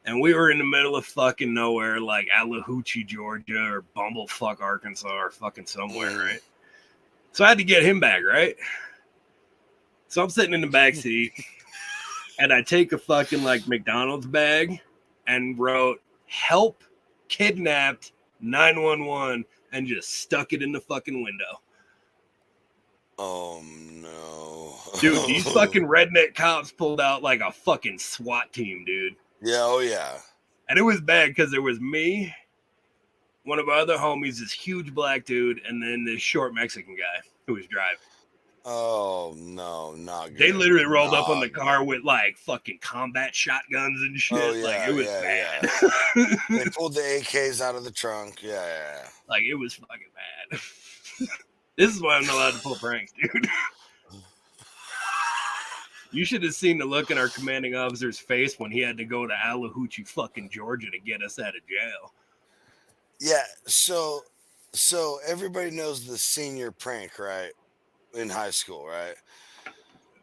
And we were in the middle of fucking nowhere, like Allahoochy, Georgia, or Bumblefuck, Arkansas, or fucking somewhere, right? So I had to get him back, right? So I'm sitting in the back seat, and I take a fucking like McDonald's bag and wrote "Help, Kidnapped, 911," and just stuck it in the fucking window. Oh no, dude! These fucking redneck cops pulled out like a fucking SWAT team, dude. Yeah, oh yeah. And it was bad because there was me, one of our other homies, this huge black dude, and then this short Mexican guy who was driving. Oh, no, not good. They literally rolled up on the car with like fucking combat shotguns and shit. Oh, yeah, like it was bad. Yeah. They pulled the AKs out of the trunk. Yeah. Like it was fucking bad. This is why I'm not allowed to pull pranks, dude. You should have seen the look in our commanding officer's face when he had to go to Allahoochy, fucking Georgia, to get us out of jail. Yeah, so everybody knows the senior prank, right? In high school, right?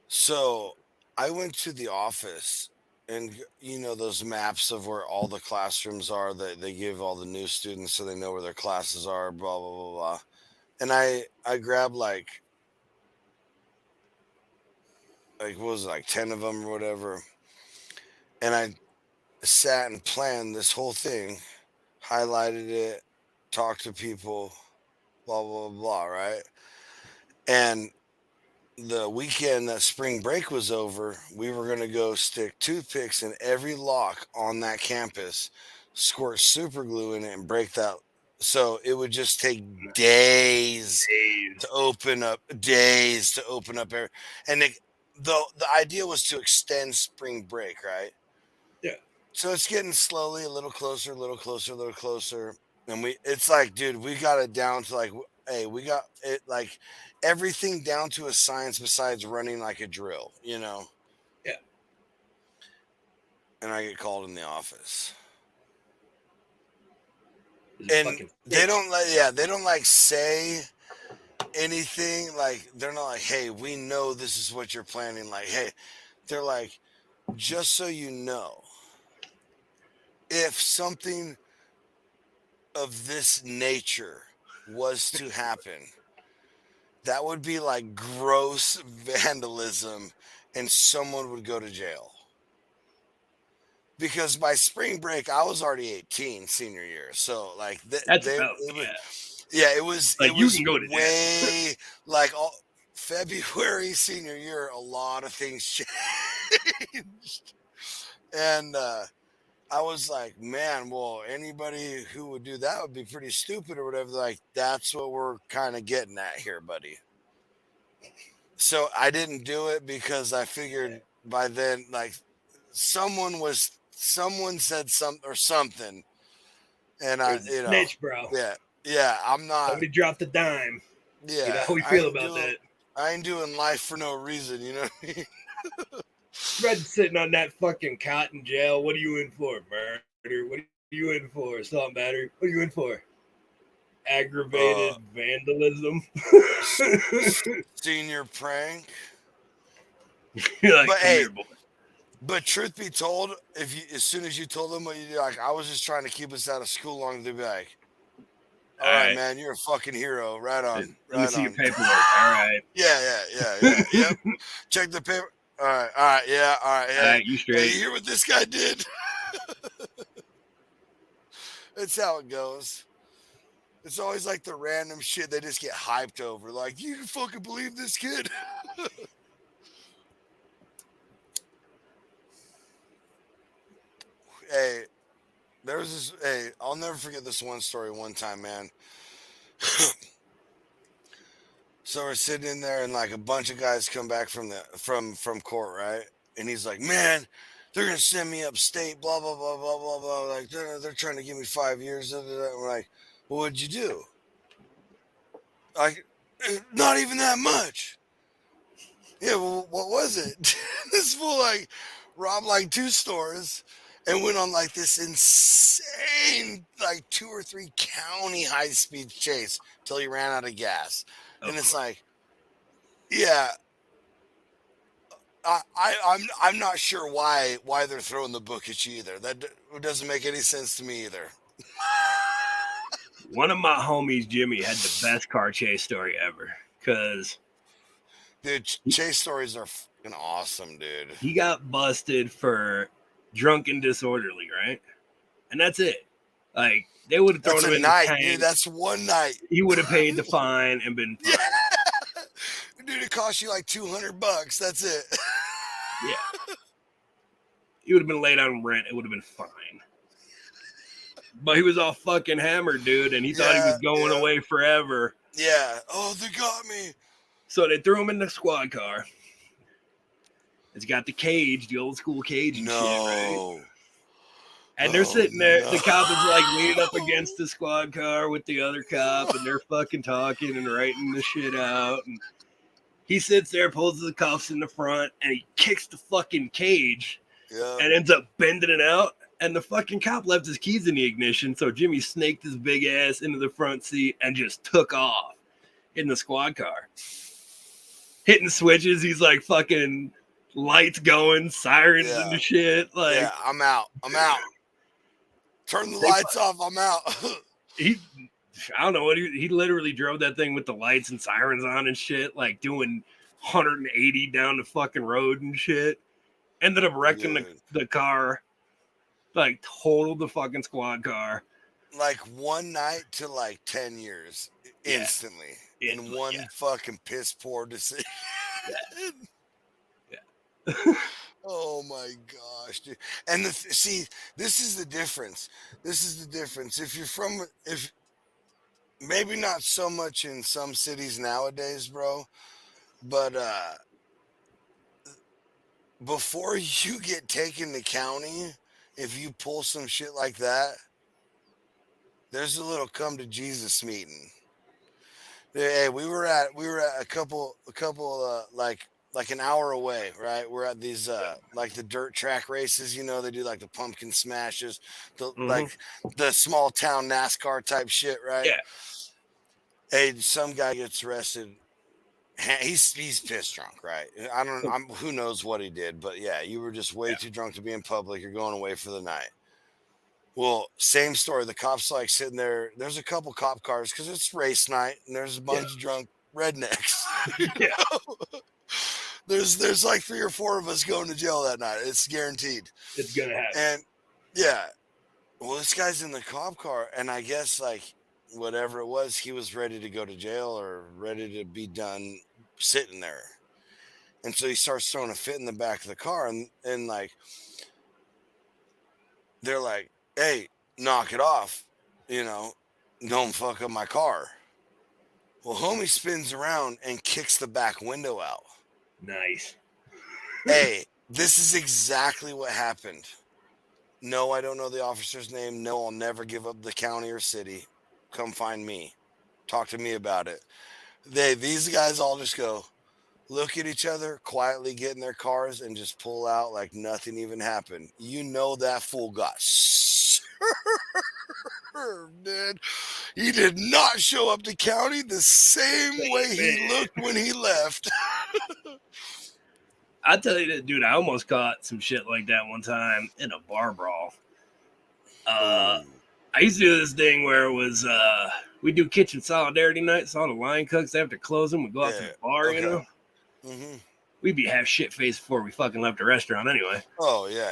So I went to the office and you know those maps of where all the classrooms are that they give all the new students so they know where their classes are, blah blah blah blah. And I grabbed like what was it, like 10 of them or whatever, and I sat and planned this whole thing, highlighted it, talked to people, blah blah blah, right? And the weekend that spring break was over, we were going to go stick toothpicks in every lock on that campus, squirt super glue in it, and break that. So it would just take days to open up, and the idea was to extend spring break, right? Yeah. So it's getting slowly a little closer, a little closer, a little closer. And it's like, dude, we got it down to like, hey, we got it like everything down to a science besides running like a drill, you know? Yeah. And I get called in the office. And they don't like say anything. Like, they're not like, hey, we know this is what you're planning. Like, hey, they're like, just so you know, if something of this nature was to happen, that would be like gross vandalism and someone would go to jail. Because by spring break, I was already 18 senior year. So like it was like, it you was can go to way like February senior year, a lot of things changed. And I was like, man, well, anybody who would do that would be pretty stupid or whatever. Like, that's what we're kind of getting at here, buddy. So I didn't do it because I figured by then, like, someone said something, and snitch, bro. yeah, I'm not. Somebody dropped a dime. Yeah, you know how we feel about that. I ain't doing life for no reason, you know what I mean? Fred's sitting on that fucking cot in jail. What are you in for? Murder. What are you in for? Assault and battery. What are you in for? Aggravated vandalism. Senior prank. Like, but hey, but truth be told, as soon as you told them what you do, like, I was just trying to keep us out of school long, they'd be like, all right, man, you're a fucking hero. Right on. Let me see your paperwork. All right. Yeah. Yep. Check the paper. All right, yeah. All right, you straight. Hey, you hear what this guy did? That's how it goes. It's always like the random shit they just get hyped over. Like, you can fucking believe this kid? Hey, there was this. Hey, I'll never forget this one story one time, man. So we're sitting in there, and like a bunch of guys come back from court, right? And he's like, "Man, they're gonna send me upstate, blah blah blah blah blah blah. Like they're trying to give me 5 years." We're like, "Well, what'd you do?" Like, not even that much. Yeah, well, what was it? This fool like robbed like 2 stores and went on like this insane like 2 or 3 county high speed chase till he ran out of gas. And it's like, yeah, I'm not sure why they're throwing the book at you either. That doesn't make any sense to me either. One of my homies, Jimmy, had the best car chase story ever. Cause, dude, chase stories are fucking awesome, dude. He got busted for drunk and disorderly, right? And that's it. Like, they would have thrown him in the tank. Dude, that's one night. He would have paid the fine and been fine. Yeah. Dude, it cost you like $200. That's it. Yeah. He would have been laid on rent. It would have been fine. But he was all fucking hammered, dude, and he thought he was going away forever. Yeah. Oh, they got me. So they threw him in the squad car. It's got the cage, the old school cage and shit, right? And they're sitting there. No. The cop is like leaning up against the squad car with the other cop, and they're fucking talking and writing the shit out. And he sits there, pulls the cuffs in the front, and he kicks the fucking cage and ends up bending it out. And the fucking cop left his keys in the ignition, so Jimmy snaked his big ass into the front seat and just took off in the squad car. Hitting switches, he's like fucking lights going, sirens Yeah. and the shit. Like, Yeah, I'm out. Turn the They- lights off. I'm out. I don't know what he literally drove that thing with the lights and sirens on and shit, like doing 180 down the fucking road and shit. Ended up wrecking the car, like totaled the fucking squad car. Like one night to like 10 years instantly in one fucking piss poor decision. Yeah. Oh my gosh, dude. And see, this is the difference. If maybe not so much in some cities nowadays, bro, but before you get taken to county, if you pull some shit like that, there's a little come to Jesus meeting. Hey, we were at a couple like an hour away, right? We're at these like the dirt track races, you know, they do like the pumpkin smashes, like the small town NASCAR type shit, right? Yeah. Hey, some guy gets arrested. He's pissed drunk, right? Who knows what he did, but yeah, you were just way too drunk to be in public. You're going away for the night. Well, same story. The cops like sitting there. There's a couple cop cars because it's race night, and there's a bunch of drunk rednecks. Yeah. There's like 3 or 4 of us going to jail that night. It's guaranteed. It's gonna happen. And yeah, well, this guy's in the cop car, and I guess like whatever it was, he was ready to go to jail or ready to be done sitting there. And so he starts throwing a fit in the back of the car, and like they're like, hey, knock it off, you know, don't fuck up my car. Well, homie spins around and kicks the back window out. Nice. Hey, this is exactly what happened. No, I don't know the officer's name. No, I'll never give up the county or city. Come find me. Talk to me about it. These guys all just go, look at each other, quietly get in their cars, and just pull out like nothing even happened. You know that fool got served, dude. He did not show up to county the same way he looked when he left. I tell you that, dude, I almost caught some shit like that one time in a bar brawl. I used to do this thing where it was we do kitchen solidarity nights. All the line cooks after closing, we go out to the bar, you know. We'd be half shit faced before we fucking left the restaurant anyway. Oh yeah.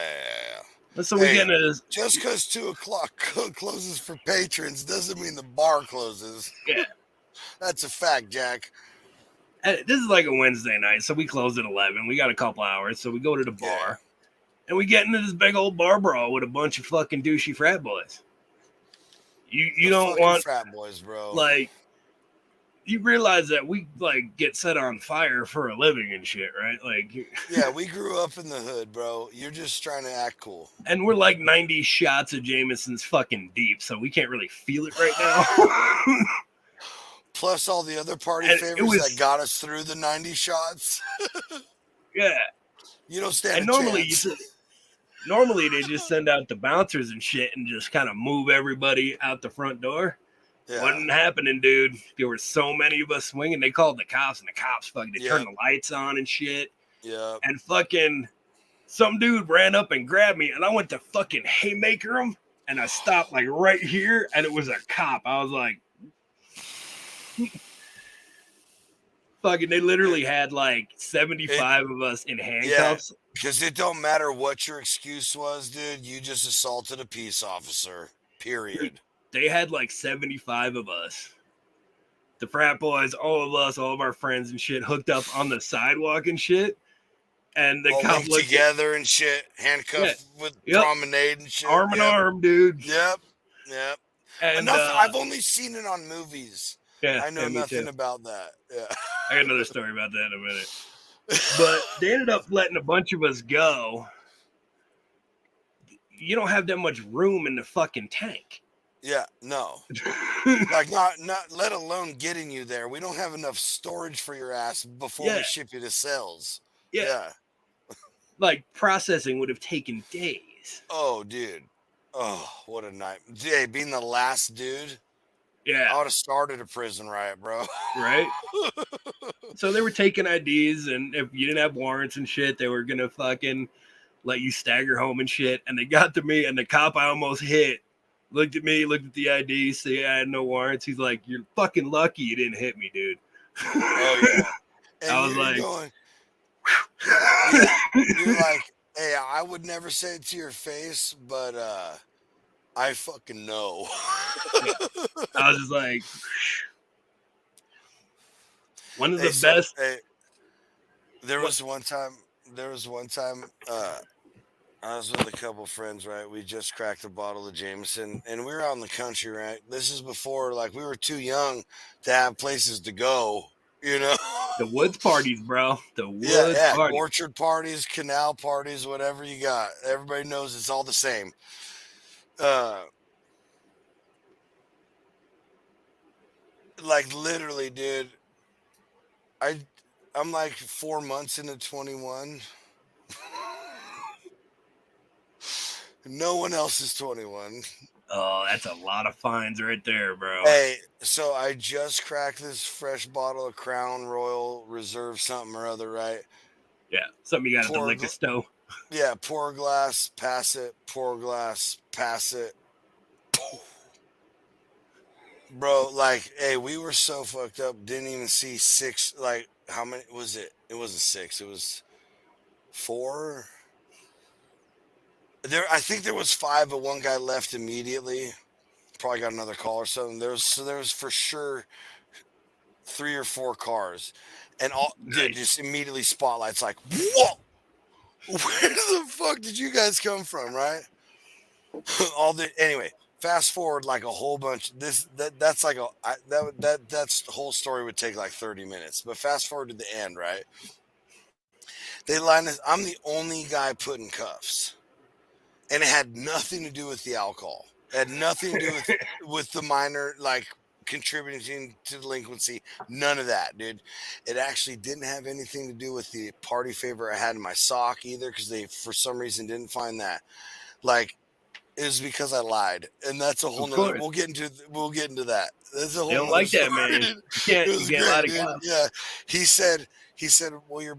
So we get into this. Just because 2:00 closes for patrons doesn't mean the bar closes. Yeah, that's a fact, Jack. And this is like a Wednesday night, so we closed at 11. We got a couple hours, so we go to the bar, and we get into this big old bar brawl with a bunch of fucking douchey frat boys. You don't want frat boys, bro. Like, you realize that we like get set on fire for a living and shit, right? Like, yeah, we grew up in the hood, bro. You're just trying to act cool. And we're like 90 shots of Jameson's fucking deep, so we can't really feel it right now. Plus all the other party favors that got us through the 90 shots. Yeah. You don't stand and normally they just send out the bouncers and shit and just kind of move everybody out the front door. Yeah. Wasn't happening, dude. There were so many of us swinging. They called the cops, and the cops fucking turned the lights on and shit. Yeah. And fucking some dude ran up and grabbed me, and I went to fucking haymaker him, and I stopped like right here, and it was a cop. I was like, fucking, they literally had like 75 of us in handcuffs. Yeah, because it don't matter what your excuse was, dude. You just assaulted a peace officer, period. They had like 75 of us. The frat boys, all of us, all of our friends and shit hooked up on the sidewalk and shit. And the cop looked together and shit, handcuffed with promenade and shit. Arm in arm, dude. Yep. And I've only seen it on movies. Yeah, I know nothing about that. Yeah. I got another story about that in a minute. But they ended up letting a bunch of us go. You don't have that much room in the fucking tank. Yeah, no. Like not let alone getting you there. We don't have enough storage for your ass before we ship you to cells. Yeah. Like processing would have taken days. Oh, dude. Oh, what a night. Hey, being the last dude. Yeah, I would have started a prison riot, bro. right. So they were taking IDs, and if you didn't have warrants and shit, they were gonna fucking let you stagger home and shit. And they got to me, and the cop I almost hit looked at me, looked at the ID, see I had no warrants. He's like, "You're fucking lucky you didn't hit me, dude." Oh yeah, and I was you're like, going, yeah, you're like, hey, I would never say it to your face, but I fucking know. yeah. I was just like, one of Hey, the so best. hey, there What? was one time. There was one time. I was with a couple friends, right? We just cracked a bottle of Jameson, and we were out in the country, right? This is before, like, we were too young to have places to go, you know? The woods parties, bro. The Yeah, woods yeah. parties. Orchard parties, canal parties, whatever you got. Everybody knows it's all the same. Uh, like literally, dude. I, I'm like 4 months into 21. No one else is 21. Oh, that's a lot of fines right there, bro. Hey, so I just cracked this fresh bottle of Crown Royal Reserve something or other, right? Yeah, something you got at the Pour, liquor store. yeah, pour a glass, pass it, pour a glass, pass it. Bro, like, hey, we were so fucked up, didn't even see six, like, how many was it? It wasn't six, it was four. I think there was five, but one guy left immediately. Probably got another call or something. There was for sure 3 or 4 cars, and all dude Nice. just immediately spotlights like, whoa, where the fuck did you guys come from, right? All the anyway. Fast forward like a whole bunch. That's like that's the whole story would take like 30 minutes. But fast forward to the end, right? They line us. I'm the only guy put in cuffs, and it had nothing to do with the alcohol. It had nothing to do with the minor like contributing to delinquency. None of that, dude. It actually didn't have anything to do with the party favor I had in my sock either, because they for some reason didn't find that. Like it was because I lied, and that's a whole Of nother. course. We'll get into that. That's a They whole don't nother like that, story. man. Dude. It You was can't lie great, to dude. cops. Yeah, he said, well,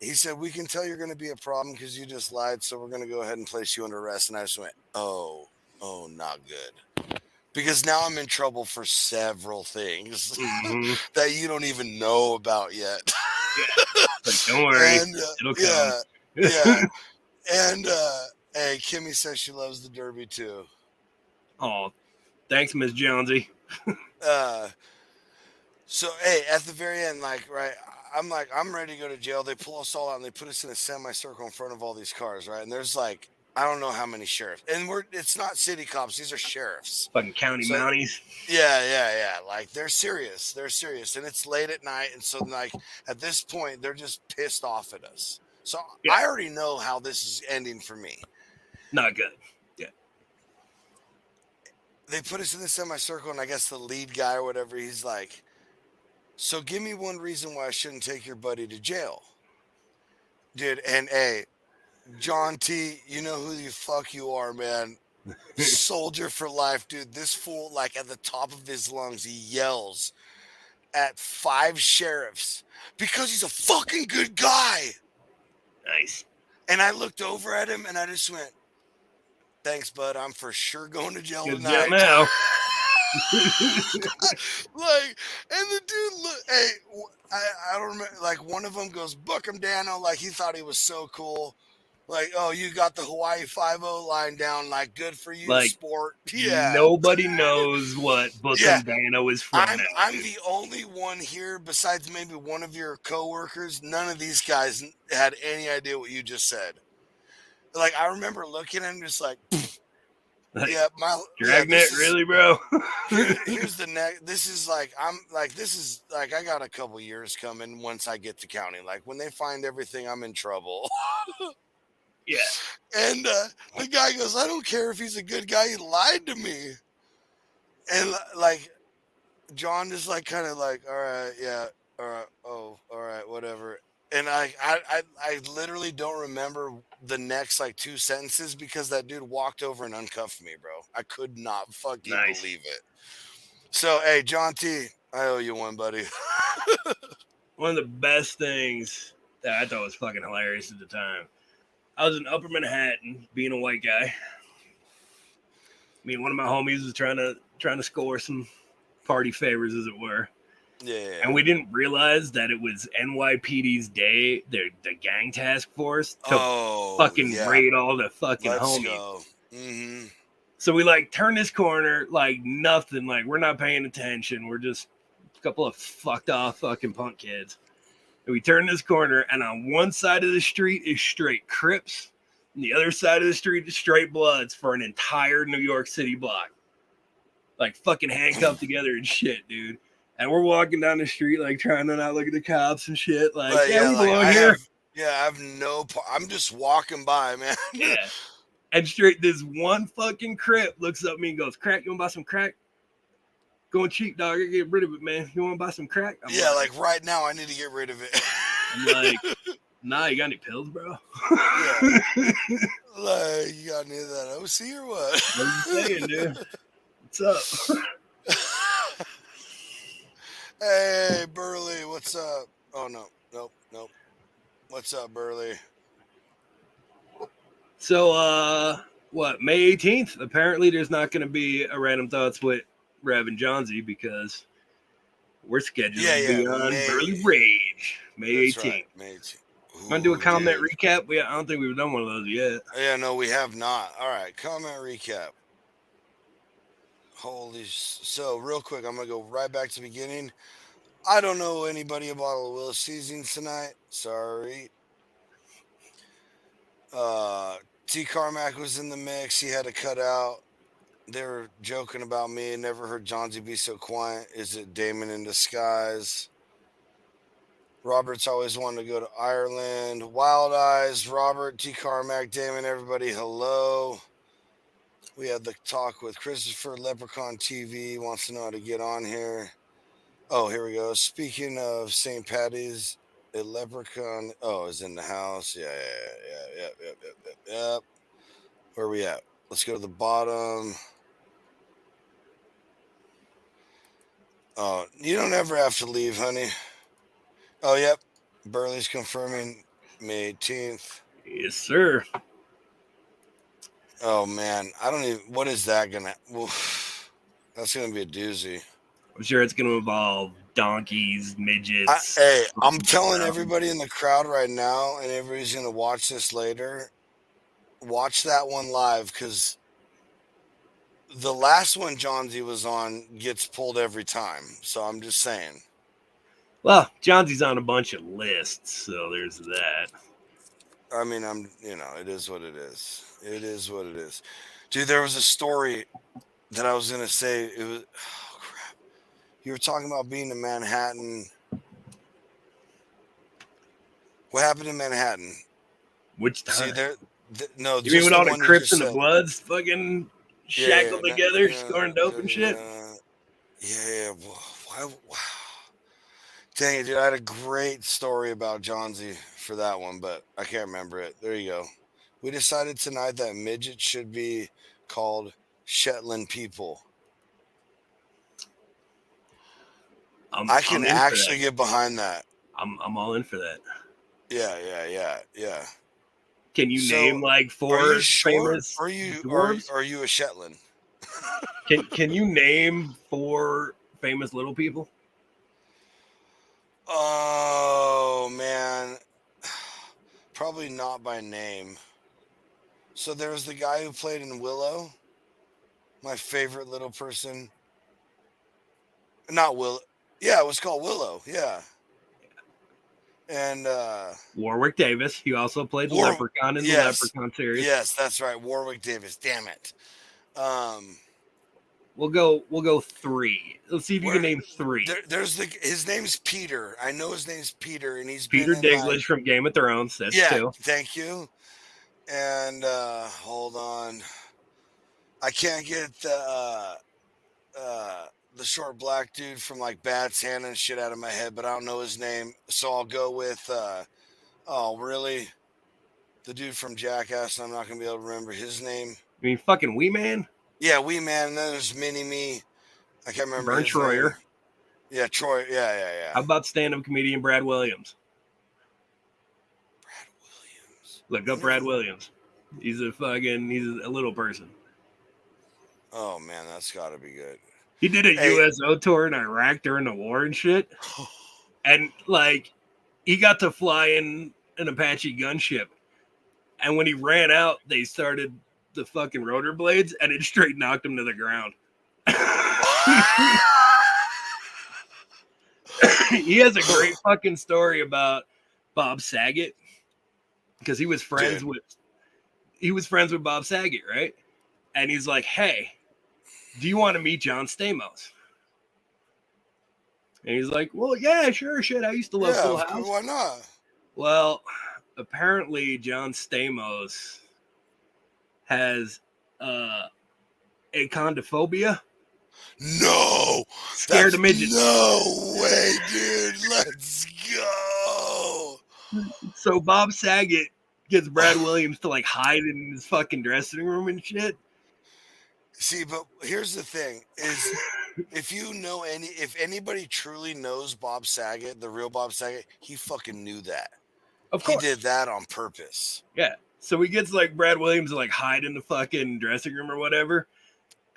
he said we can tell you're going to be a problem because you just lied, so we're going to go ahead and place you under arrest. And I just went, oh, not good, because now I'm in trouble for several things Mm-hmm. that you don't even know about yet. Yeah. But don't worry, And it'll come. yeah, yeah, and hey, Kimmy says she loves the Derby too. Oh, thanks, Miss Jonesy. Uh, so hey, at the very end, right, I'm like, I'm ready to go to jail. They pull us all out and they put us in a semicircle in front of all these cars, right? And there's like I don't know how many sheriffs, and it's not city cops; these are sheriffs. Fucking county So mounties. yeah. Like they're serious, and it's late at night, and so like at this point, they're just pissed off at us. So Yeah, I already know how this is ending for me. not good. Yeah. They put us in the semicircle, and I guess the lead guy or whatever, he's like, so give me one reason why I shouldn't take your buddy to jail. Dude, and hey, John T, you know who the fuck you are, man. Soldier for life, dude. This fool, like at the top of his lungs, he yells at 5 sheriffs because he's a fucking good guy. Nice. And I looked over at him and I just went, thanks, bud. I'm for sure going to jail Good tonight. job now. Like, and the dude, look, hey, I don't remember, like, one of them goes, book him, Dano. Like, he thought he was so cool. Like, oh, you got the Hawaii 5-0 line down. Like, good for you, Like, sport. Yeah. nobody knows what Yeah. Bookham Dano is from now. I'm the only one here, besides maybe one of your coworkers. None of these guys had any idea what you just said. Like, I remember looking at him just like, Like, yeah, Dragnet, really, bro? here's the next. This is like I got a couple years coming once I get to county. Like when they find everything, I'm in trouble. Yeah. And the guy goes, I don't care if he's a good guy. He lied to me. And like John is like kind of like, all right, yeah, all right, oh, all right, whatever. And I literally don't remember the next like 2 sentences because that dude walked over and uncuffed me, bro. I could not fucking Nice. believe it. So, hey, John T, I owe you one, buddy. One of the best things that I thought was fucking hilarious at the time. I was in Upper Manhattan, being a white guy. Me and one of my homies was trying to score some party favors, as it were. Yeah. And we didn't realize that it was NYPD's day, the gang task force, to fucking raid all the fucking Let's homies. go. Mm-hmm. So we like turn this corner like nothing, like we're not paying attention. We're just a couple of fucked off fucking punk kids. And we turn this corner, and on one side of the street is straight Crips, and the other side of the street is straight Bloods for an entire New York City block. Like fucking handcuffed together and shit, dude. And we're walking down the street, like trying to not look at the cops and shit. Like, yeah, we belong here. I have I'm just walking by, man. Yeah. And straight, this one fucking Crip looks up at me and goes, "Crack, you want to buy some crack? Going cheap, dog. I get rid of it, man. You want to buy some crack?" I'm like right now, I need to get rid of it. I'm like, nah, you got any pills, bro? Yeah. Like, you got any of that OC or what? What are you saying, dude? What's up? Hey, Burley, what's up? Oh, nope. What's up, Burley? So, what, May 18th? Apparently, there's not going to be a Random Thoughts with Rev and Johnsy because we're scheduled to be on Burley Rage, May 18th. Right, May 18th. Want to do a comment recap? I don't think we've done one of those yet. Yeah, no, we have not. All right, comment recap. So real quick, I'm going to go right back to the beginning. I don't know anybody a bottle of Willis Seasonings tonight. Sorry. T. Carmack was in the mix. He had to cut out. They were joking about me. Never heard Johnsy be so quiet. Is it Damon in disguise? Robert's always wanted to go to Ireland. Wild Eyes, Robert, T. Carmack, Damon, everybody, hello. We had the talk with Christopher. Leprechaun TV wants to know how to get on here. Oh, here we go. Speaking of St. Patty's, a Leprechaun. Oh, is in the house. Yeah. Where are we at? Let's go to the bottom. Oh, you don't ever have to leave, honey. Oh, yep. Burley's confirming May 18th. Yes, sir. Oh, man. I don't even. What is that going to. That's going to be a doozy. I'm sure it's going to involve donkeys, midgets. I'm telling everybody in the crowd right now, and everybody's going to watch this later. Watch that one live, because the last one Johnsy was on gets pulled every time. So I'm just saying. Well, Johnsy's on a bunch of lists, so there's that. I mean, it is what it is. It is what it is. Dude, there was a story that I was going to say. It was, oh, crap. You were talking about being in Manhattan. What happened in Manhattan? Which time? See, no. You mean with all the Crips and the Bloods fucking shackled together, scoring dope and shit? Yeah. Wow. Dang it, dude. I had a great story about Johnsy for that one, but I can't remember it. There you go. We decided tonight that midgets should be called Shetland people. I can actually get behind that. I'm all in for that. Yeah. Can you name like four famous? Are you a Shetland? Can you name four famous little people? Oh man, probably not by name. So there was the guy who played in Willow. My favorite little person. Not Willow. Yeah, it was called Willow. Yeah. And Warwick Davis. He also played the Leprechaun in the Leprechaun series. Yes, that's right. Warwick Davis. Damn it. We'll go three. Let's see if you can name three. His name's Peter. I know his name's Peter, and he's Peter Dinklage from Game of Thrones. That's two. Thank you. And hold on. I can't get the short black dude from like Bad Santa and shit out of my head, but I don't know his name. So I'll go with oh really? The dude from Jackass, and I'm not gonna be able to remember his name. You mean fucking Wee Man? Yeah, Wee Man, and then there's Mini Me. I can't remember Vern his Troyer. name. Yeah, Troy. Yeah. How about stand-up comedian Brad Williams? Brad Williams. Look up Brad Williams. He's a little person. Oh man, that's got to be good. He did a Hey. USO tour in Iraq during the war and shit. And like, he got to fly in an Apache gunship. And when he ran out, they started the fucking rotor blades, and it straight knocked him to the ground. He has a great fucking story about Bob Saget because he was friends with Bob Saget, right? And he's like, "Hey, do you want to meet John Stamos?" And he's like, "Well, yeah, sure, shit. I used to love Full House. Why not?" Well, apparently John Stamos has acondophobia. No, scared of midgets. No way, dude. Let's go. So Bob Saget gets Brad Williams to like hide in his fucking dressing room and shit. See, but here's the thing: is if anybody truly knows Bob Saget, the real Bob Saget, he fucking knew that. Of course, he did that on purpose. Yeah. So he gets like Brad Williams to like hide in the fucking dressing room or whatever,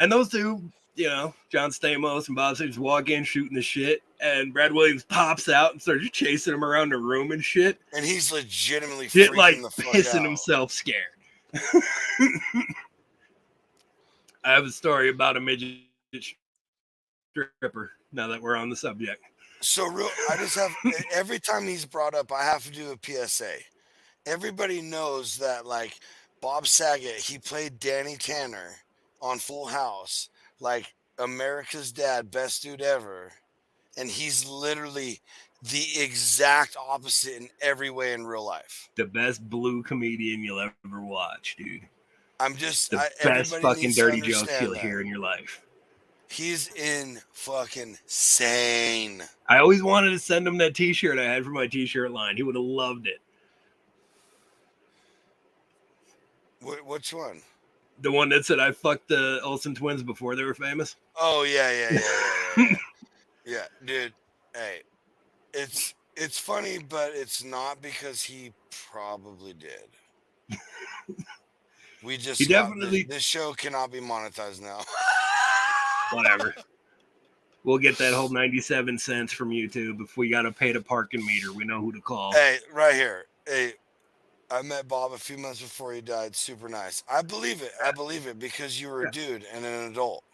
and those two, you know, John Stamos and Bob Saget walk in shooting the shit, and Brad Williams pops out and starts chasing him around the room and shit. And he's legitimately freaking the fuck pissing out. himself scared. I have a story about a midget stripper. Now that we're on the subject, I just have every time he's brought up, I have to do a PSA. Everybody knows that like Bob Saget, he played Danny Tanner on Full House, like America's Dad, best dude ever, and he's literally the exact opposite in every way in real life. The best blue comedian you'll ever watch, dude. I'm just the best fucking dirty jokes you'll hear in your life. He's in fucking sane. I always wanted to send him that t-shirt I had for my t-shirt line. He would have loved it. Which one? The one that said I fucked the Olsen twins before they were famous. Oh yeah. Yeah, dude. Hey, it's funny, but it's not because he probably did. We just he definitely this show cannot be monetized now. Whatever. We'll get that whole 97 cents from YouTube. If we got to pay the parking meter, we know who to call. Hey, right here. Hey, I met Bob a few months before he died. Super nice. I believe it. I believe it because you were a dude and an adult.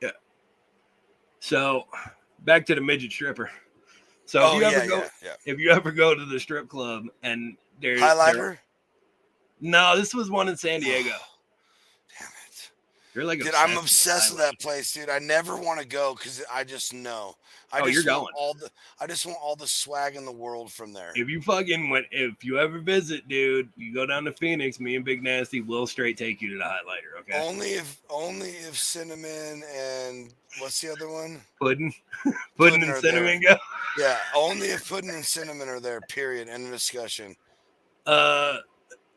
Yeah. So, back to the midget stripper. So if you ever go to the strip club and there's Highlighter? No, this was one in San Diego. Damn it. You're like, dude, I'm obsessed with that place, dude. I never want to go because I just know. You're going. I just want all the swag in the world from there. If you ever visit, dude, you go down to Phoenix, me and Big Nasty will straight take you to the Highlighter, okay? Only if Cinnamon and what's the other one? Pudding and Cinnamon go. Yeah, only if Pudding and Cinnamon are there, period. End of discussion.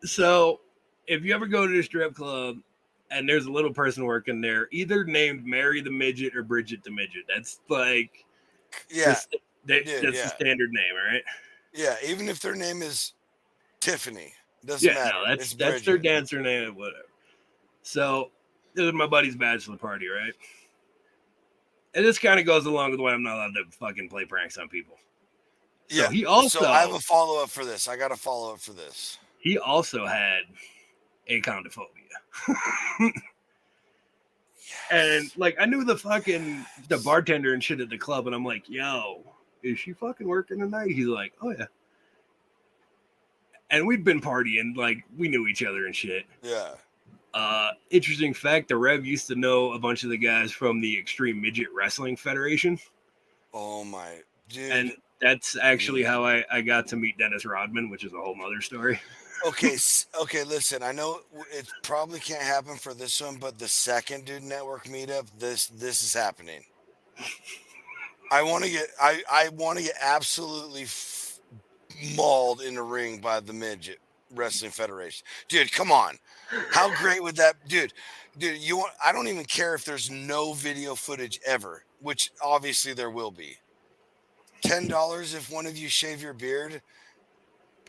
So if you ever go to a strip club and there's a little person working there, either named Mary the Midget or Bridget the Midget. That's like, that's the standard name, right? Yeah, even if their name is Tiffany, doesn't matter. No, that's their dancer name, whatever. So this is my buddy's bachelor party, right? And this kind of goes along with why I'm not allowed to fucking play pranks on people. So So I have a follow up for this. I got a follow up for this. He also had acondophobia. Yes. And like I knew the bartender and shit at the club, and I'm like, yo, is she fucking working tonight? He's like, oh yeah. And we'd been partying, like we knew each other and shit. Yeah. Interesting fact, the Rev used to know a bunch of the guys from the Extreme Midget Wrestling Federation. Oh my dude. And that's actually how I got to meet Dennis Rodman, which is a whole nother story. Okay, listen, I know it probably can't happen for this one, but the second Dude Network meetup, this is happening. I want to get absolutely mauled in the ring by the midget. Wrestling Federation. Dude, come on. How great would that, dude? Dude, I don't even care if there's no video footage ever, which obviously there will be. $10 if one of you shave your beard,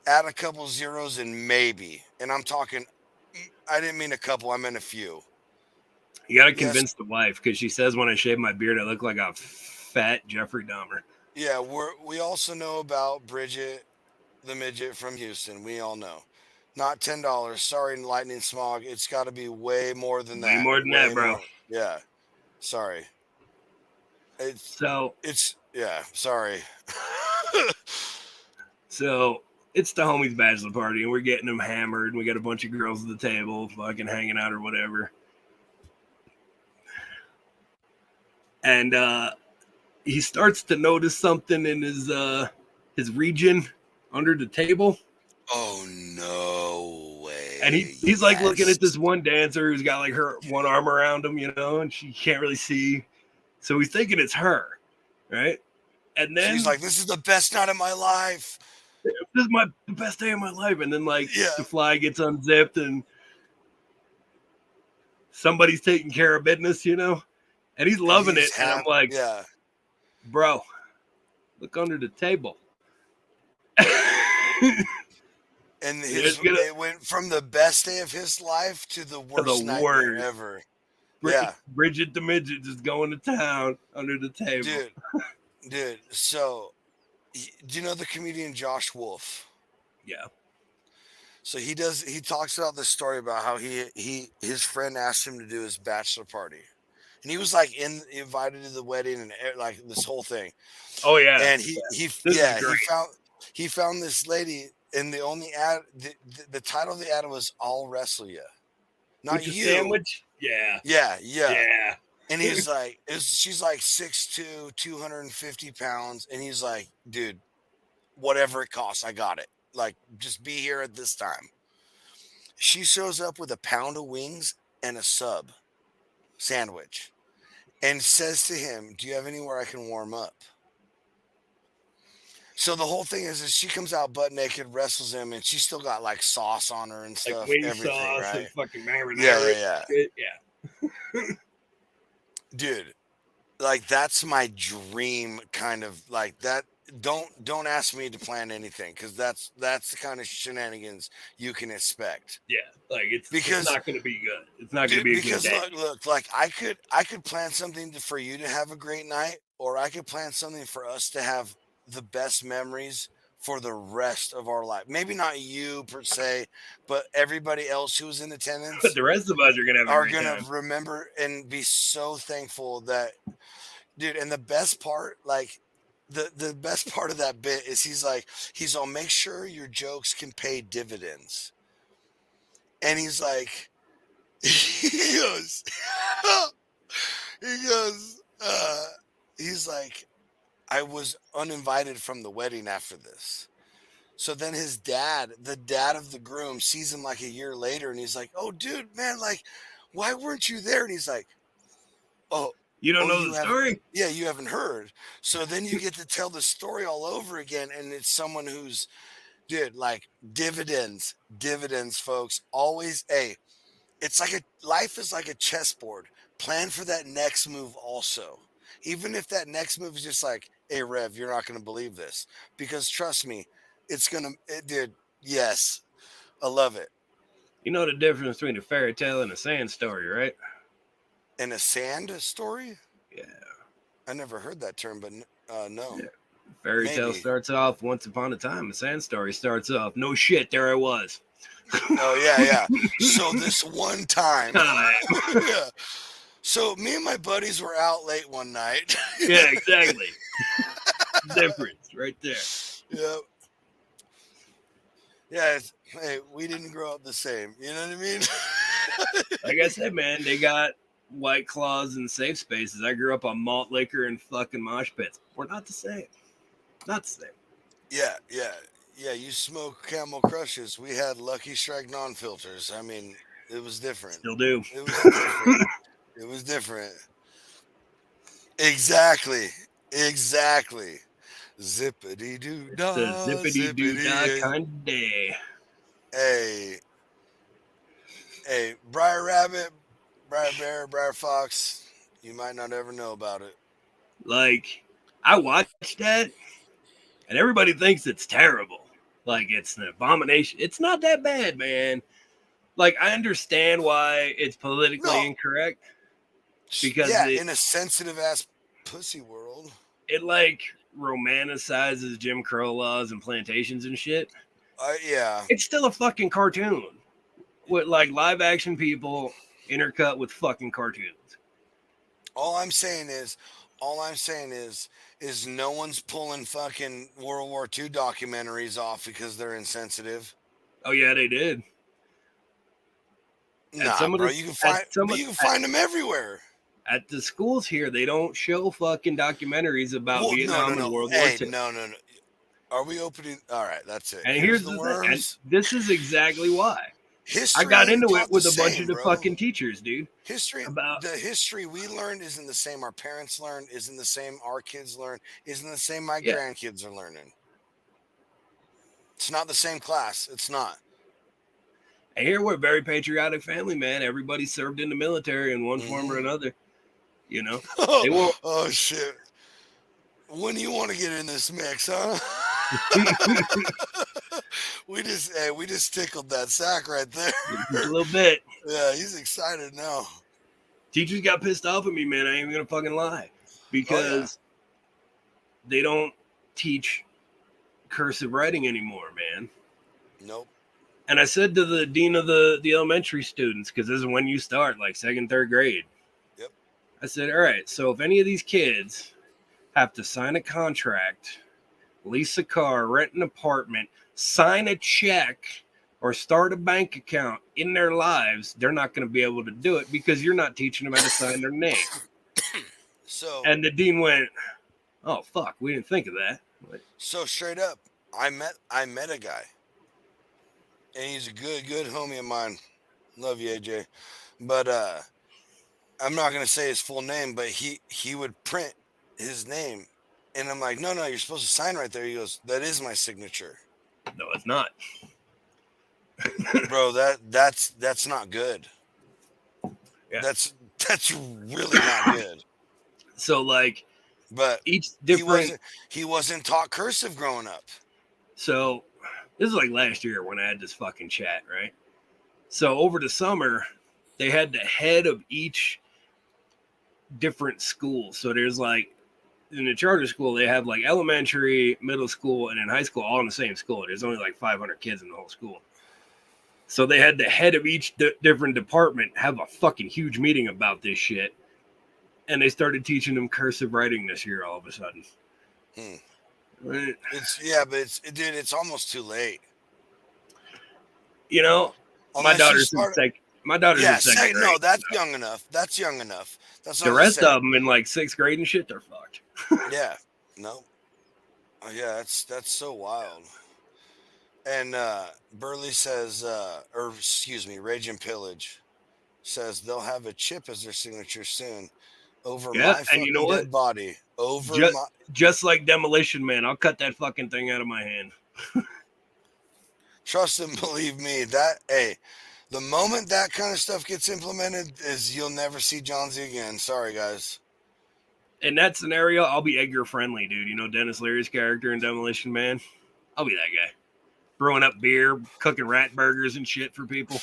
add a couple zeros and maybe. And I'm talking, I didn't mean a couple, I meant a few. You got to convince the wife because she says when I shave my beard, I look like a fat Jeffrey Dahmer. Yeah, we also know about Bridget, the midget from Houston. We all know. Not $10. Sorry, Lightning Smog. It's got to be way more than that. Way more than that, bro. Yeah. Sorry. Yeah, sorry. So it's the homies' bachelor party, and we're getting them hammered. And we got a bunch of girls at the table, fucking hanging out or whatever. And he starts to notice something in his region under the table. Oh no way! And he's like looking at this one dancer who's got like her one arm around him, you know, and she can't really see. So he's thinking it's her, right? And then she's like, "This is the best night of my life. This is the best day of my life." And then like the fly gets unzipped and somebody's taking care of business, you know, and he's loving it. And I'm like, yeah, bro, look under the table. And it went from the best day of his life to the worst nightmare ever. Bridget the midget just going to town under the table. Dude. So, do you know the comedian Josh Wolf? Yeah. So he talks about this story about how his friend asked him to do his bachelor party, and he was like invited to the wedding and like this whole thing. Oh yeah. And he found this lady. And the only ad, the title of the ad was "I'll wrestle you," not you. Sandwich. Yeah. And he's like, she's like 6'2", 250 pounds, and he's like, dude, whatever it costs, I got it. Like, just be here at this time. She shows up with a pound of wings and a sub sandwich, and says to him, "Do you have anywhere I can warm up?" So the whole thing is she comes out butt naked, wrestles him, and she's still got like sauce on her and stuff. Like wing sauce right? And fucking marinara. Yeah. Dude, like that's my dream kind of like that. Don't ask me to plan anything because that's the kind of shenanigans you can expect. Yeah, like it's not going to be good. It's not going to be a good day. Look, like I could plan something for you to have a great night, or I could plan something for us to have the best memories for the rest of our life. Maybe not you per se, but everybody else who was in attendance. But the rest of us are gonna remember and be so thankful that, dude. And the best part, like the best part of that bit is he's all, make sure your jokes can pay dividends. And he's like, he's like, I was uninvited from the wedding after this. So then his dad, the dad of the groom, sees him like a year later, and he's like, "Oh, dude, man, like, why weren't you there?" And he's like, "Oh, you don't know the story? Yeah, you haven't heard." So then you get to tell the story all over again, and it's someone who's, dude, like dividends, folks. Always, it's like life is like a chessboard. Plan for that next move also. Even if that next move is just like, "Hey, Rev, you're not going to believe this." Because trust me, dude, yes. I love it. You know the difference between a fairy tale and a sand story, right? And a sand story? Yeah. I never heard that term, but no. Yeah. Fairy tale starts off once upon a time. A sand story starts off, no shit, there I was. Oh, yeah. So this one time. Yeah. So me and my buddies were out late one night. Yeah, exactly. Difference right there. Yep. Yeah. Hey, we didn't grow up the same. You know what I mean? Like I said, man, they got White Claws and safe spaces. I grew up on malt liquor and fucking mosh pits. We're not the same. Not the same. Yeah. You smoke Camel Crushes. We had Lucky Strike non-filters. I mean, it was different. Still do. It was different. It was different. Exactly. Zippity doo dah. It's a zippity doo dah kind of day. Hey, hey, Briar Rabbit, Briar Bear, Briar Fox. You might not ever know about it. Like, I watched that, and everybody thinks it's terrible. Like, it's an abomination. It's not that bad, man. Like, I understand why it's politically No, incorrect because yeah, it in a sensitive ass pussy world. it like romanticizes Jim Crow laws and plantations and shit. Yeah. It's still a fucking cartoon with like live action people intercut with fucking cartoons. All I'm saying is, all I'm saying is no one's pulling fucking World War II documentaries off because they're insensitive. Oh yeah, they did. At Nah, some of bro, the you can at find, some but of, you can find them everywhere. at the schools here, they don't show fucking documentaries about Well, no, no, Vietnam and no. World War Hey, II. no, no, no. Are we opening? All right, that's it. And Here's here's the the thing, and worms. this is exactly why I History got ain't into it taught the with a bunch of same, the bro. fucking teachers, dude. History, About the history we learned isn't the same our parents learned, isn't the same our kids learn, isn't the same my yeah, grandkids are learning. It's not the same class. It's not. and here we're a very patriotic family, man. Everybody served in the military in one form or Hmm. another. You know, Oh, they won't. oh shit. When do you want to get in this mix, huh? We just tickled that sack right there. Just a little bit. Yeah, he's excited now. Teachers got pissed off at me, man. I ain't even gonna fucking lie, Oh yeah. because they don't teach cursive writing anymore, man. Nope. And I said to the dean of the elementary students, because this is when you start, like second, third grade. Yep. I said, all right, so if any of these kids have to sign a contract, lease a car, rent an apartment, sign a check, or start a bank account in their lives, they're not going to be able to do it because you're not teaching them how to sign their name. So And the dean went, oh, fuck, we didn't think of that. so straight up, I met a guy, and he's a good homie of mine. Love you, AJ. But I'm not gonna say his full name, but he would print his name, and I'm like, no, you're supposed to sign right there. He goes, that is my signature, No, it's not. bro. That's not good. Yeah. That's really not good. So, like, But each he different. wasn't taught cursive growing up. So, this is like last year when I had this fucking chat, right? So, over the summer, they had the head of each different school. So, there's like, in the charter school, they have like elementary, middle school, and in high school, all in the same school. There's only like 500 kids in the whole school. So they had the head of each different department have a fucking huge meeting about this shit. And they started teaching them cursive writing this year all of a sudden. Right. But it's almost too late. You know, my Unless you daughter's in start, second. My daughter's in yeah, second grade. no, that's young enough. That's young enough. That's what The I'm gonna rest say. of them in like sixth grade and shit, they're fucked. Yeah, no, yeah, that's so wild. And Burley says, or excuse me, Rage and Pillage says they'll have a chip as their signature soon. Over Yeah, my and you know fucking what? dead body. Over Just my. just like Demolition Man, I'll cut that fucking thing out of my hand. Trust and believe me. That the moment that kind of stuff gets implemented, is you'll never see John Z again. Sorry, guys. In that scenario, I'll be Edgar Friendly, dude. You know Dennis Leary's character in Demolition Man? I'll be that guy. Brewing up beer, cooking rat burgers and shit for people.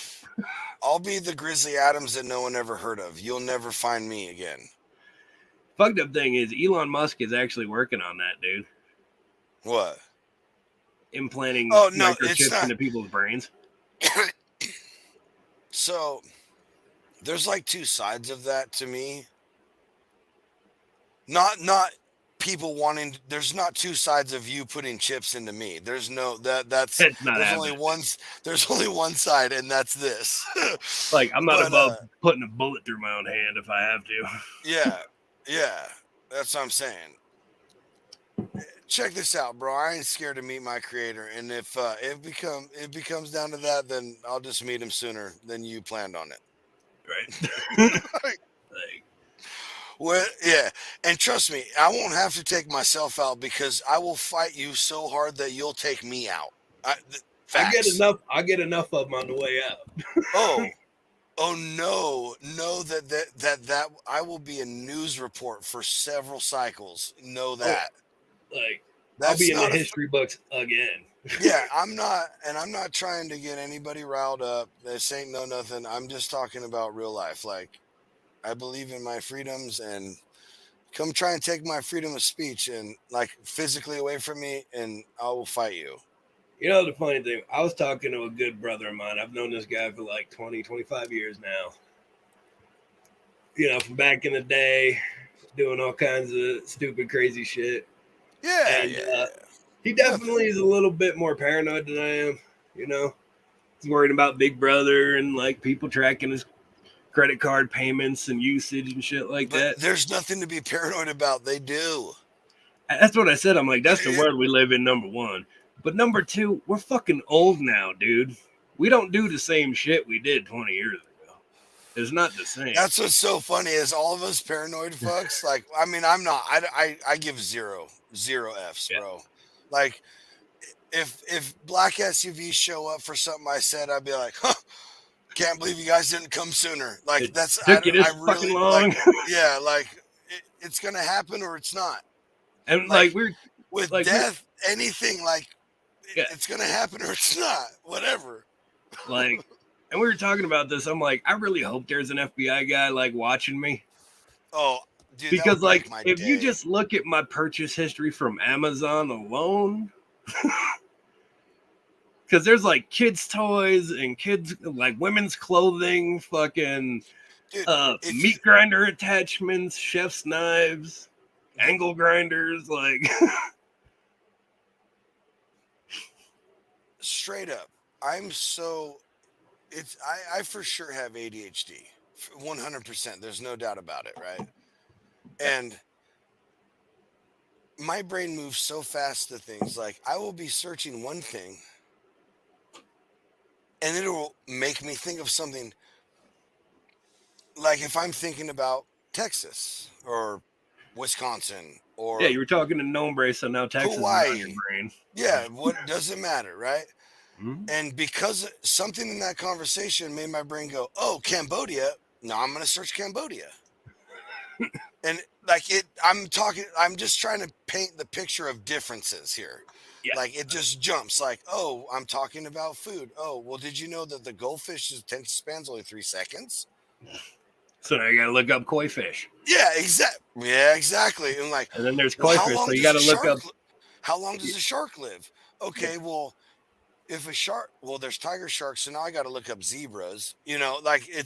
I'll be the Grizzly Adams that no one ever heard of. You'll never find me again. Fucked up thing is Elon Musk is actually working on that, dude. What? Implanting Oh no, it's microchips not. into people's brains. So there's like two sides of that to me. Not people wanting. There's not two sides of you putting chips into me. There's no that's It's not there's only happening. one. There's only one side, and that's this. Like, I'm not But above putting a bullet through my own hand if I have to. yeah, that's what I'm saying. Check this out, bro. I ain't scared to meet my creator, and if it becomes down to that, then I'll just meet him sooner than you planned on it. Right. Like, Well, yeah, and trust me, I won't have to take myself out because I will fight you so hard that you'll take me out. Facts. I get enough of them on the way out. Oh, oh no, that I will be a news report for several cycles. Know Oh, that. like I'll That's be in the not a history books again. yeah, I'm not trying to get anybody riled up. This ain't no nothing. I'm just talking about real life. Like, I believe in my freedoms, and come try and take my freedom of speech and like physically away from me, and I will fight you. You know the funny thing, I was talking to a good brother of mine. I've known this guy for like 20, 25 years now. You know, from back in the day, doing all kinds of stupid, crazy shit. Yeah, And yeah, yeah. he Nothing. definitely is a little bit more paranoid than I am. You know, he's worried about Big Brother and like people tracking his credit card payments and usage and shit like But that. there's nothing to be paranoid about. They do. That's what I said. I'm like, that's the world we live in, number one. But number two, we're fucking old now, dude. We don't do the same shit we did 20 years ago. It's not the same. That's what's so funny is all of us paranoid fucks. Like, I mean, I'm not. I give zero f's, Yeah. bro. Like, if black SUVs show up for something I said, I'd be like, huh, can't believe you guys didn't come sooner. Like, It that's took you I this fucking really like. long. Yeah, like it's gonna happen or it's not. And Like with we're death, anything like yeah, it's gonna happen or it's not. Whatever. like and we were talking about this. I'm like, I really hope there's an FBI guy like watching me. Oh, dude, that Because would make like my if you day. just look at my purchase history from Amazon alone, because there's like kids' toys and kids like women's clothing, fucking Dude, if you meat grinder attachments, chef's knives, angle grinders, like straight up, I'm so it's I for sure have ADHD. 100%. There's no doubt about it, right? And my brain moves so fast to things like I will be searching one thing and it will make me think of something like if I'm thinking about Texas or Wisconsin yeah, or you were talking to Nombre, so now Texas is on your Hawaii. brain. Yeah, what does it matter, right? Mhm. And because something in that conversation made my brain go, "Oh, Cambodia." Now I'm going to search Cambodia. And like I'm just trying to paint the picture of differences here. Yeah. Like it just jumps like, "Oh, I'm talking about food. Oh, well, did you know that the goldfish's attention span's only 3 seconds?" So now you gotta look up koi fish. Yeah, exactly. And like, And then there's well, koi fish, so you gotta look up how long does a shark live? Okay, well, if a shark, well, there's tiger sharks, so now I got to look up zebras. You know, like yeah.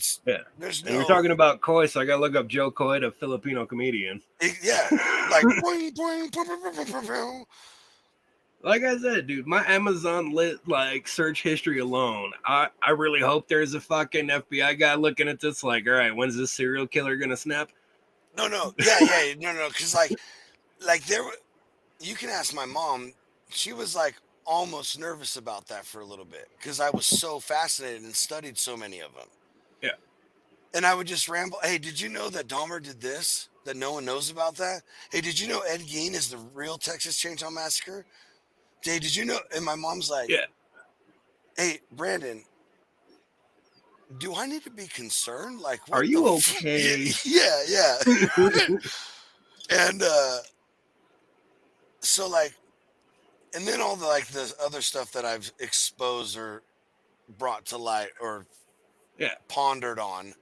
there's And we're no, talking about koi, so I gotta look up Joe Coy, the Filipino comedian. yeah, like boing, boing, boing, boing, boing, boing, boing. Like I said, dude, my Amazon lit like search history alone. I really hope there's a fucking FBI guy looking at this. Like, all right, when's this serial killer gonna snap? No, no, because like you can ask my mom. She was like almost nervous about that for a little bit because I was so fascinated and studied so many of them. Yeah. And I would just ramble. Hey, did you know that Dahmer did this? That no one knows about that? Hey, did you know Ed Gein is the real Texas Chainsaw Massacre? Hey, did you know? And my mom's like, Yeah. "Hey, Brandon, do I need to be concerned? Like, Are what the? you okay? Yeah. And so like, and then all the like the other stuff that I've exposed or brought to light or Yeah. pondered on,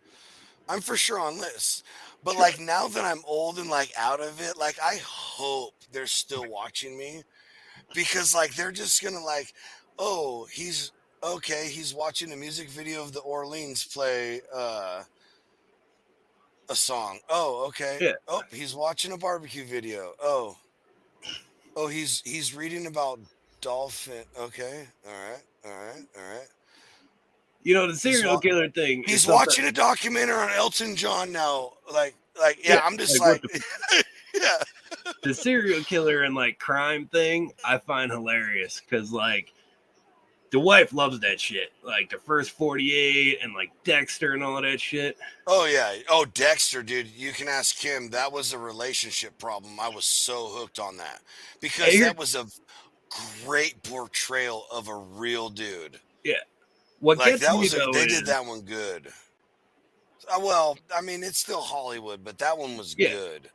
I'm for sure on lists. But Sure. like now that I'm old and like out of it, like I hope they're still watching me because like they're just gonna like, oh, he's okay, he's watching a music video of the Orleans play a song. Oh, okay. Yeah. Oh, he's watching a barbecue video. Oh, he's reading about dolphin. Okay. All right. You know, the He's serial killer thing is he's something. watching a documentary on Elton John now. Yeah, Yeah. I'm just Like what like the yeah. the serial killer and like crime thing I find hilarious because like the wife loves that shit. Like the first 48 and like Dexter and all that shit. Oh yeah. Oh, Dexter, dude, you can ask Kim. That was a relationship problem. I was so hooked on that because Hey, that here, was a great portrayal of a real dude. Yeah. What Like gets that me was though they is did that one good. Well, I mean, it's still Hollywood, but that one was yeah, good.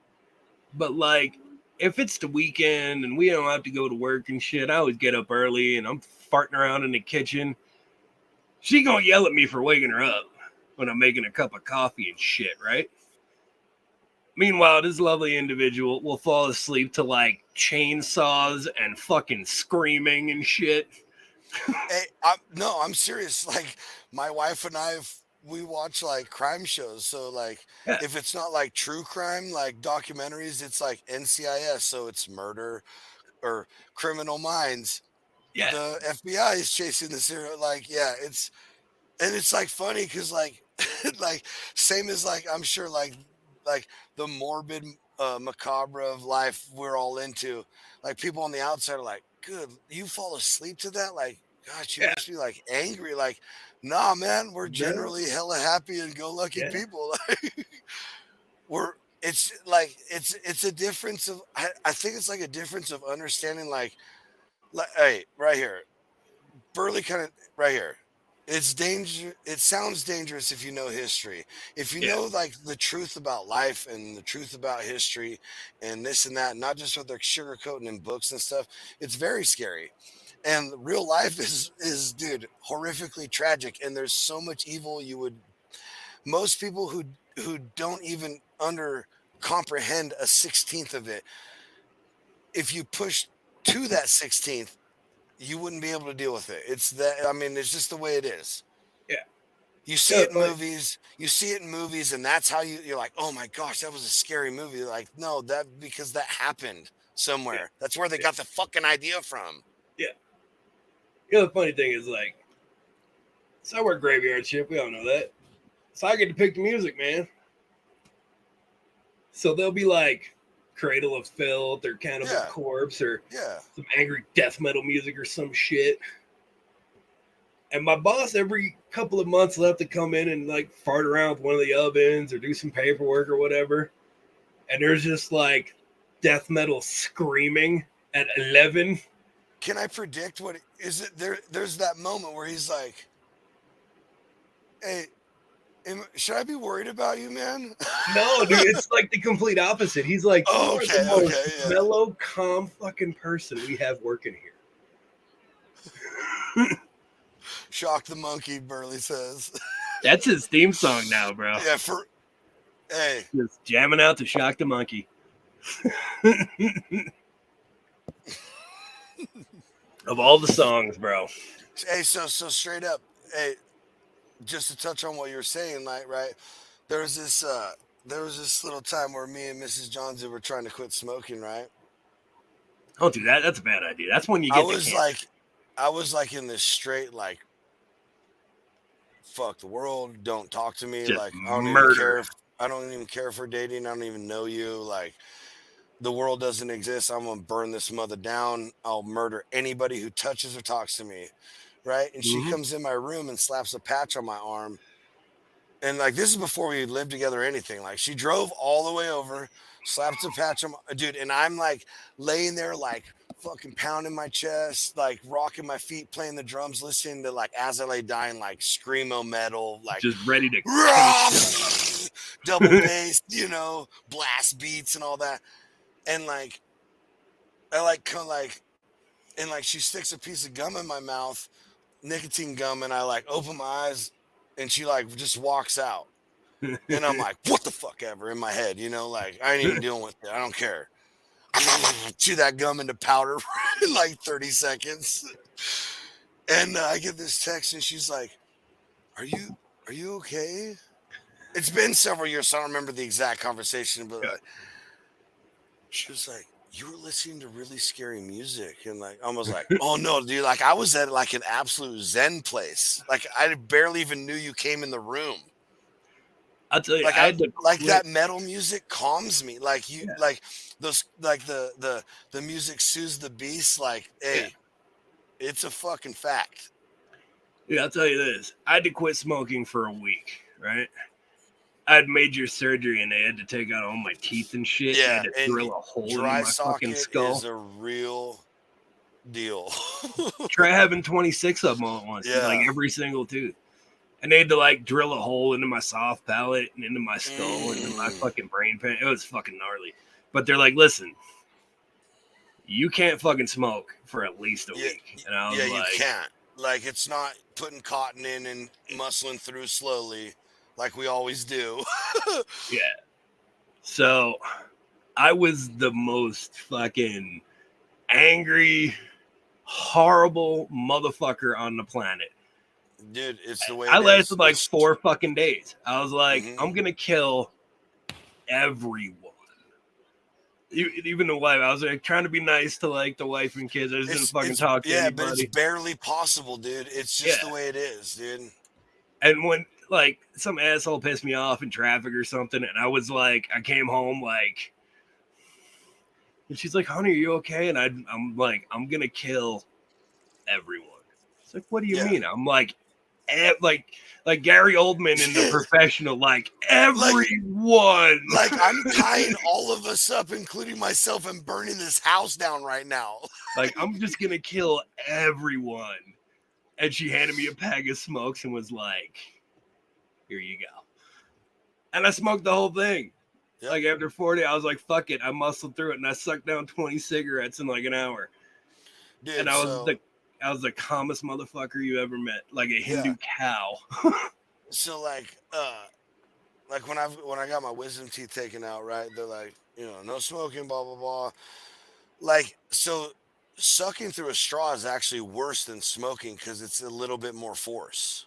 but like if it's the weekend and we don't have to go to work and shit, I always get up early and I'm farting around in the kitchen. She gonna yell at me for waking her up when I'm making a cup of coffee and shit, right? Meanwhile, this lovely individual will fall asleep to like chainsaws and fucking screaming and shit. Hey, no, I'm serious. Like my wife and we watch like crime shows. So like Yeah, if it's not like true crime, like documentaries, it's like NCIS. So it's murder or Criminal Minds. yeah, The FBI is chasing the serial. Like yeah, it's like funny because like like same as like I'm sure like the morbid macabre of life we're all into. Like people on the outside are like, good, you fall asleep to that? Like, gosh, you yeah, must be like angry. Like, nah, man, we're no, generally hella happy and go lucky yeah, people. we're it's like it's a difference of I think it's like a difference of understanding like hey, right here. Burley kind of right here. It's danger. It sounds dangerous if you know history. If you yeah, know like the truth about life and the truth about history and this and that, not just what they're sugarcoating in books and stuff. It's very scary. And real life is dude horrifically tragic. And there's so much evil you would most people who don't even under comprehend a 16th of it. If you push to that 16th, you wouldn't be able to deal with it. It's that I mean, it's just the way it is. yeah. You see Yeah, it in like, movies, and that's how you're like, oh my gosh, that was a scary movie. Like, no, that because that happened yeah, somewhere. That's where they yeah, got the fucking idea from. yeah. You know, the funny thing is, like, so I work graveyard shift. We all know that. So I get to pick the music, man. So they'll be like Cradle of Filth or Cannibal Yeah, Corpse or yeah. some angry death metal music or some shit. And my boss every couple of months will have to come in and like fart around with one of the ovens or do some paperwork or whatever. And there's just like death metal screaming at 11. Can I predict what is it? There's that moment where he's like, "Hey, should I be worried about you, man?" No, dude, it's like the complete opposite. He's like, you Oh, are the okay, most okay, yeah. mellow, calm fucking person we have working here. Shock the monkey, Burley says. That's his theme song now, bro. Yeah, for hey, Just jamming out to Shock the Monkey. Of all the songs, bro. hey, so straight up, hey, just to touch on what you were saying, like right, there was this there was this little time where me and Mrs. Johnson were trying to quit smoking, right? Don't do that. That's a bad idea. That's when you I get the was cancer. like I was like in this straight like fuck the world, don't talk to me, Just like murder. I don't even care for dating, I don't even know you, like the world doesn't exist. I'm gonna burn this mother down. I'll murder anybody who touches or talks to me. Right. And she Mm-hmm. comes in my room and slaps a patch on my arm. And like this is before we lived together or anything. Like she drove all the way over, slapped a patch on my dude, and I'm like laying there like fucking pounding my chest, like rocking my feet, playing the drums, listening to like As I Lay Dying, like screamo metal, like Just ready to tank it double up. bass, blast beats and all that. And like I like kind of like and like she sticks a piece of gum in my mouth, nicotine gum, and I like open my eyes and she like just walks out. And I'm like, what the fuck ever in my head, like I ain't even dealing with it. I don't care. Chew that gum into powder in like 30 seconds. And I get this text and she's like, are you okay? It's been several years, so I don't remember the exact conversation, but Yeah. like, she was like, you were listening to really scary music. And like, I was like, oh no, dude, like I was at like an absolute Zen place. Like I barely even knew you came in the room. I'll tell you, Like I I had to like quit. that metal music calms me. Like you Yeah. like those like the music soothes the beast. Like, Yeah. hey, it's a fucking fact. Yeah, I'll tell you this. I had to quit smoking for a week, right? I had major surgery and they had to take out all my teeth and shit. They had Yeah, to and drill a hole into dry my fucking socket is skull. a real. deal. Try having 26 of them all at once, dude, like Yeah. every single tooth. And they had to like drill a hole into my soft palate and into my skull and into my fucking brain pan. It was fucking gnarly. But they're like, listen, you can't fucking smoke for at least a Yeah, week. And I was yeah, you like, can't. Like, it's not putting cotton in and muscling through slowly like we always do. yeah. So I was the most fucking angry, horrible motherfucker on the planet. Dude, it's the way I it is. lasted like It's 4 fucking days. I was like, mhm. I'm gonna kill everyone. Even the wife. I was like trying to be nice to like the wife and kids. I just didn't fucking It's talk to yeah, but it's anybody. barely possible, dude. It's Yeah. just the way it is, dude. And when like some asshole pissed me off in traffic or something, and I was like, I came home like, and she's like, "Honey, are you okay?" And I'm like, I'm gonna kill everyone. It's like, what do you Yeah. mean? I'm like, like Gary Oldman in The Professional, like everyone. Like I'm tying all of us up, including myself, and burning this house down right now. Like I'm just gonna kill everyone. And she handed me a bag of smokes and was like, "Here you go." And I smoked the whole thing. Yep. Like after 40, I was like, "Fuck it." I muscled through it and I sucked down 20 cigarettes in like an hour. Dude, And I was the calmest motherfucker you ever met, like a Hindu cow. So like when I got my wisdom teeth taken out, right? They're like, no smoking, blah blah blah. Like, so sucking through a straw is actually worse than smoking because it's a little bit more force.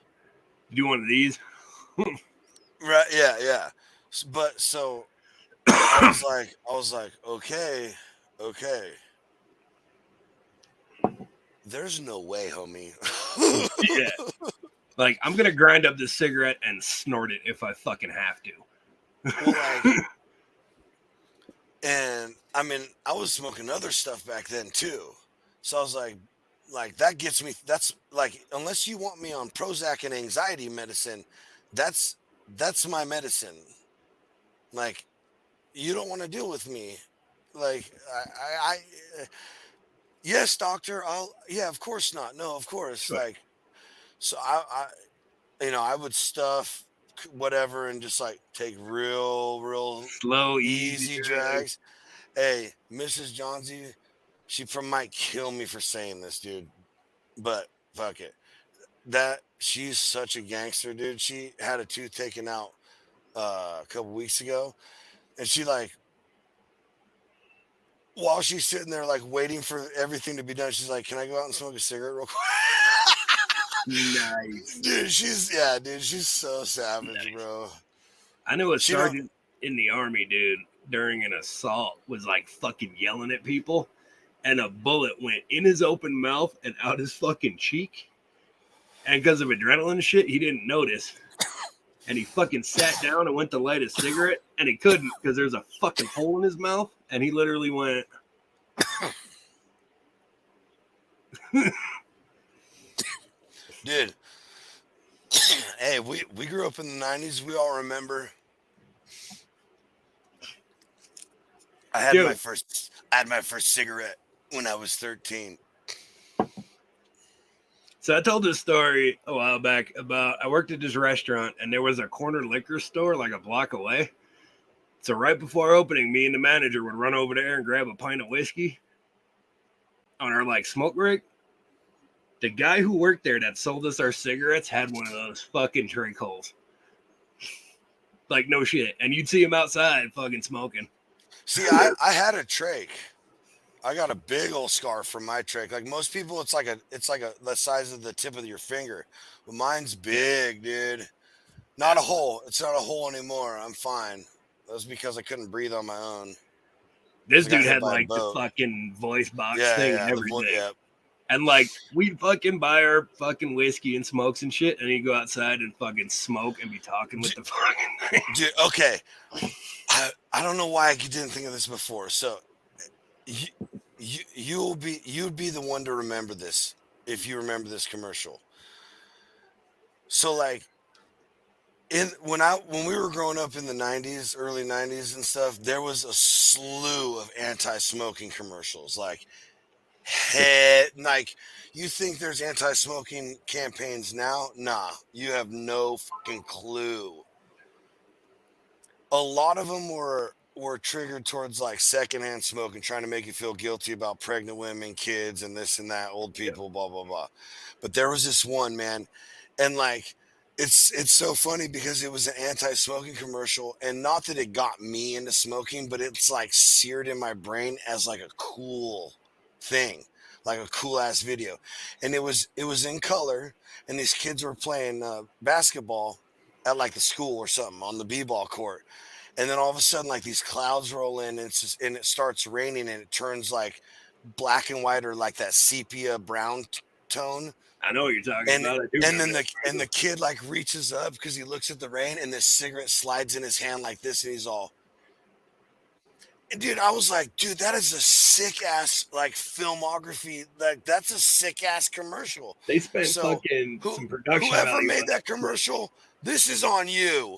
Do one of these. Right? Yeah. But so I was like, okay. There's no way, homie. Yeah. Like, I'm going to grind up this cigarette and snort it if I fucking have to. Well, like, and I mean, I was smoking other stuff back then too. So I was like that gets me. That's like, unless you want me on Prozac and anxiety medicine, that's my medicine. Like, you don't want to deal with me. Like, I yes, doctor. Yeah, of course not. No, of course. Sure. Like, so I would stuff whatever and just like take real Slow, easy drags. Hey, Mrs. Johnsy, she might kill me for saying this, dude. But fuck it. She's such a gangster, dude. She had a tooth taken out a couple weeks ago, and she like, while she's sitting there like waiting for everything to be done, she's like, "Can I go out and smoke a cigarette real quick?" Nice. Dude, she's so savage, nice. Bro. I knew a sergeant in the Army, dude, during an assault was like fucking yelling at people, and a bullet went in his open mouth and out his fucking cheek. And because of adrenaline shit, he didn't notice. And he fucking sat down and went to light a cigarette, and he couldn't because there's a fucking hole in his mouth, and he literally went. Dude, hey, we grew up in the 90s. We all remember. I had my first cigarette when I was 13. So I told this story a while back about I worked at this restaurant and there was a corner liquor store like a block away. So right before opening, me and the manager would run over there and grab a pint of whiskey on our like smoke break. The guy who worked there that sold us our cigarettes had one of those fucking trach holes. Like no shit. And you'd see him outside fucking smoking. See, I had a trach. I got a big old scar from my trach. Like most people, it's like the size of the tip of your finger. But mine's big, dude. Not a hole. It's not a hole anymore. I'm fine. That was because I couldn't breathe on my own. This dude had like the fucking voice box thing and everything. And like we'd fucking buy our fucking whiskey and smokes and shit, and he'd go outside and fucking smoke and be talking with the fucking thing. Dude, okay. I don't know why I didn't think of this before. So you'd be the one to remember this if you remember this commercial. So like when we were growing up in the 90s, early 90s and stuff, there was a slew of anti-smoking commercials. Like Like, you think there's anti-smoking campaigns now? Nah, you have no fucking clue. A lot of them were triggered towards like secondhand smoking, trying to make you feel guilty about pregnant women, kids, and this and that, old Yeah. people, blah blah blah. But there was this one, man, and like it's so funny because it was an anti-smoking commercial, and not that it got me into smoking, but it's like seared in my brain as like a cool thing, like a cool ass video. And it was in color, and these kids were playing basketball at like the school or something on the b-ball court, and then all of a sudden like these clouds roll in, and and it starts raining, and it turns like black and white, or like that sepia brown tone. I know what you're talking and about. I do and remember then that the commercial. kid like reaches up because he looks at the rain, and this cigarette slides in his hand like this, and he's all, and dude, I was like, dude, that is a sick ass like filmography, like that's a sick ass commercial. They spent So fucking who some production whoever value made on that that commercial. commercial, this is on you.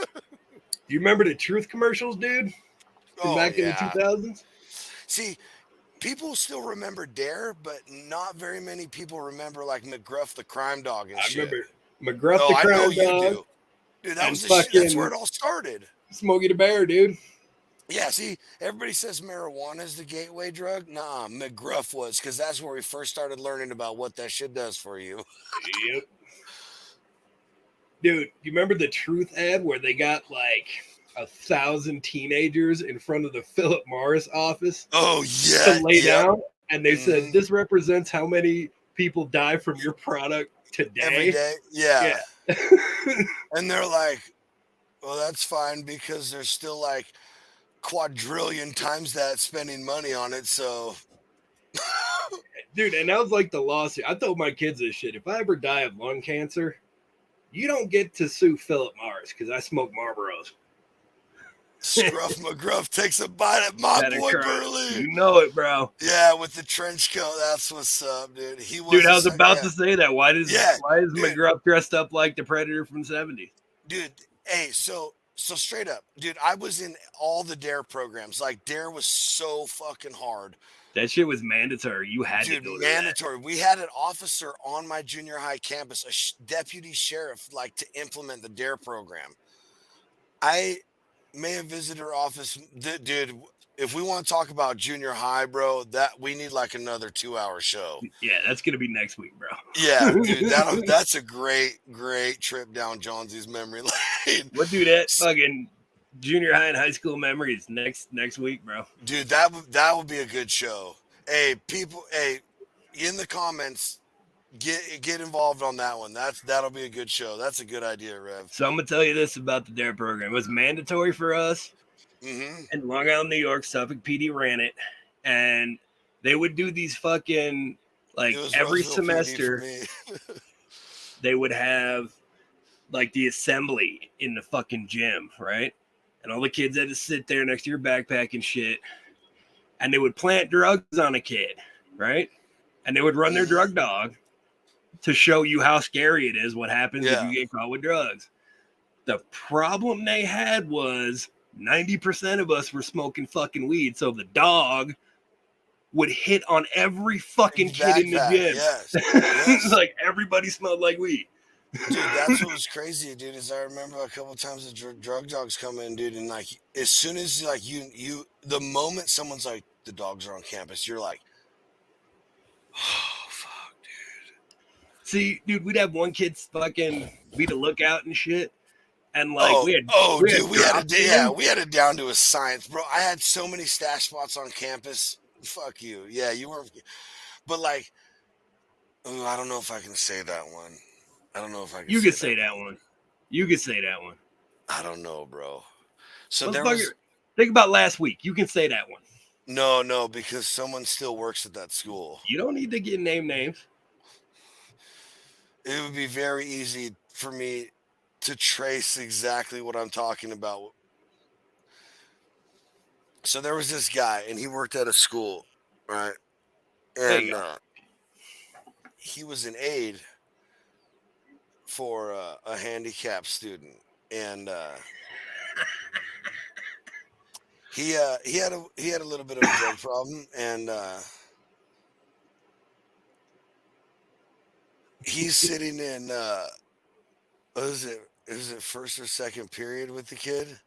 Do you remember the Truth commercials, dude, from Oh back in the yeah. 2000s? See, people still remember Dare, but not very many people remember like McGruff the crime dog and I shit. remember McGruff Oh, the I know Crime you Dog do. Dude, that and was the shit. That's where fucking it all started. Smokey the Bear, dude. Yeah, see, everybody says marijuana is the gateway drug. Nah, McGruff was, because that's where we first started learning about what that shit does for you. Yep. Dude, you remember the Truth ad where they got like 1,000 teenagers in front of the Philip Morris office Oh, to yeah. lay Yep. down? And they said, Hmm. this represents how many people die from your product Every today. day. Yeah. Yeah. And they're like, well, that's fine because there's still like quadrillion times that spending money on it. So, Dude, and that was like the lawsuit. I told my kids this shit. If I ever die of lung cancer, you don't get to sue Philip Morris because I smoke Marlboros. Scruff McGruff takes a bite at my Better boy cry. Burley. You know it, bro. Yeah, with the trench coat. That's what's up, dude. He was Dude, I a was about yeah. to say that. Why is Yeah, dude. McGruff dressed up like the Predator from the 70s? Dude, hey, so straight up, dude, I was in all the Dare programs. Like Dare was so fucking hard. That shit was mandatory. You had to Dude, go to that. mandatory. We had an officer on my junior high campus, a deputy sheriff, like to implement the Dare program. I may have visited her office. Dude, if we want to talk about junior high, bro, that we need like another 2-hour show. Yeah, that's gonna be next week, bro. Yeah, dude, that's a great trip down Jonesy's memory lane. We'll do that fucking junior high and high school memories next week, bro. Dude, that would be a good show. Hey, people, hey, in the comments, get involved on that one. That'll be a good show. That's a good idea, Rev. So I'm gonna tell you this about the DARE program. It was mandatory for us. Mm-hmm. In Long Island, New York, Suffolk PD ran it, and they would do these fucking like It was every Roseville PD for semester. me. They would have like the assembly in the fucking gym, right? And all the kids had to sit there next to your backpack and shit. And they would plant drugs on a kid, right? And they would run their drug dog to show you how scary it is, what happens if you get caught with drugs. The problem they had was 90% of us were smoking fucking weed. So the dog would hit on every fucking kid in the gym. Yes. Yes. Like everybody smelled like weed. Dude, that's what was crazy, dude. Is I remember a couple of times the drug dogs come in, dude, and like as soon as like you the moment someone's like the dogs are on campus, you're like, oh fuck, dude. See, dude, we'd have one kid fucking be the lookout and shit, and like we had it down to a science, bro. I had so many stash spots on campus. Fuck you, yeah, you weren't, but like, I don't know if I can say that one. I don't know if I can. You could say that one. You could say that one. I don't know, bro. So think about last week. You can say that one. No, because someone still works at that school. You don't need to name names. It would be very easy for me to trace exactly what I'm talking about. So there was this guy, and he worked at a school, right? And he was an aide for a handicapped student, and he had a little bit of a drug problem, and he's sitting in what is it? Is it first or second period with the kid?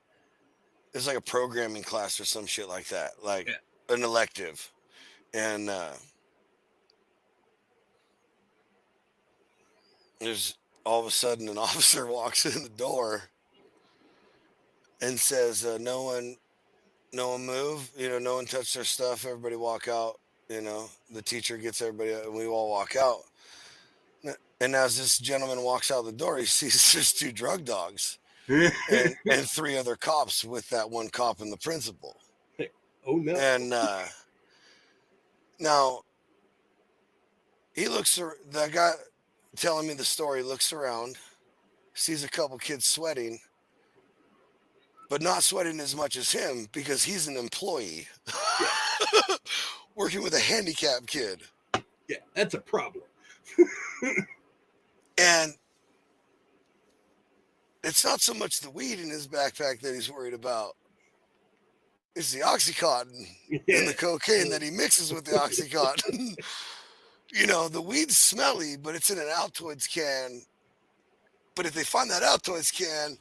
It's like a programming class or some shit like that, like Yeah. an elective. And there's all of a sudden an officer walks in the door and says, no one move, no one touch their stuff, everybody walk out. The teacher gets everybody, and we all walk out. And as this gentleman walks out the door, he sees there's two drug dogs and three other cops with that one cop and the principal. Oh no. And now that guy telling me the story looks around, sees a couple kids sweating, but not sweating as much as him because he's an employee working with a handicapped kid. Yeah, that's a problem. And it's not so much the weed in his backpack that he's worried about. It's the Oxycontin and the cocaine that he mixes with the Oxycontin. The weed's smelly, but it's in an Altoids can. But if they find that Altoids can,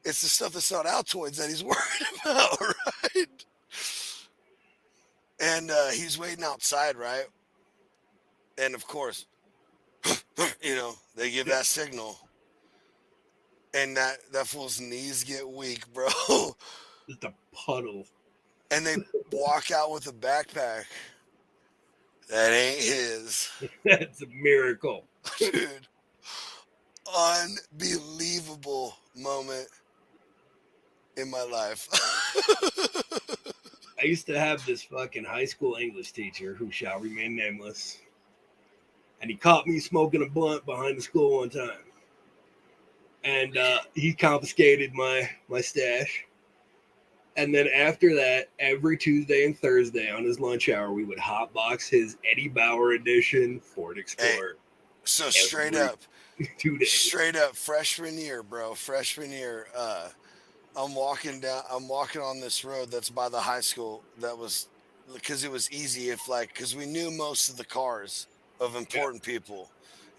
it's the stuff that's not Altoids that he's worried about, right? And he's waiting outside, right? And of course, they give that signal. And that fool's knees get weak, bro. Just a puddle. And they walk out with a backpack that ain't his. That's a miracle. Dude. Unbelievable moment in my life. I used to have this fucking high school English teacher who shall remain nameless. And he caught me smoking a blunt behind the school one time. And he confiscated my stash. And then after that, every Tuesday and Thursday on his lunch hour, we would hotbox his Eddie Bauer edition Ford Explorer. Hey, so straight up, 2 days. Straight up, freshman year, bro. Freshman year, I'm walking on this road that's by the high school. That was because it was easy because we knew most of the cars of important people.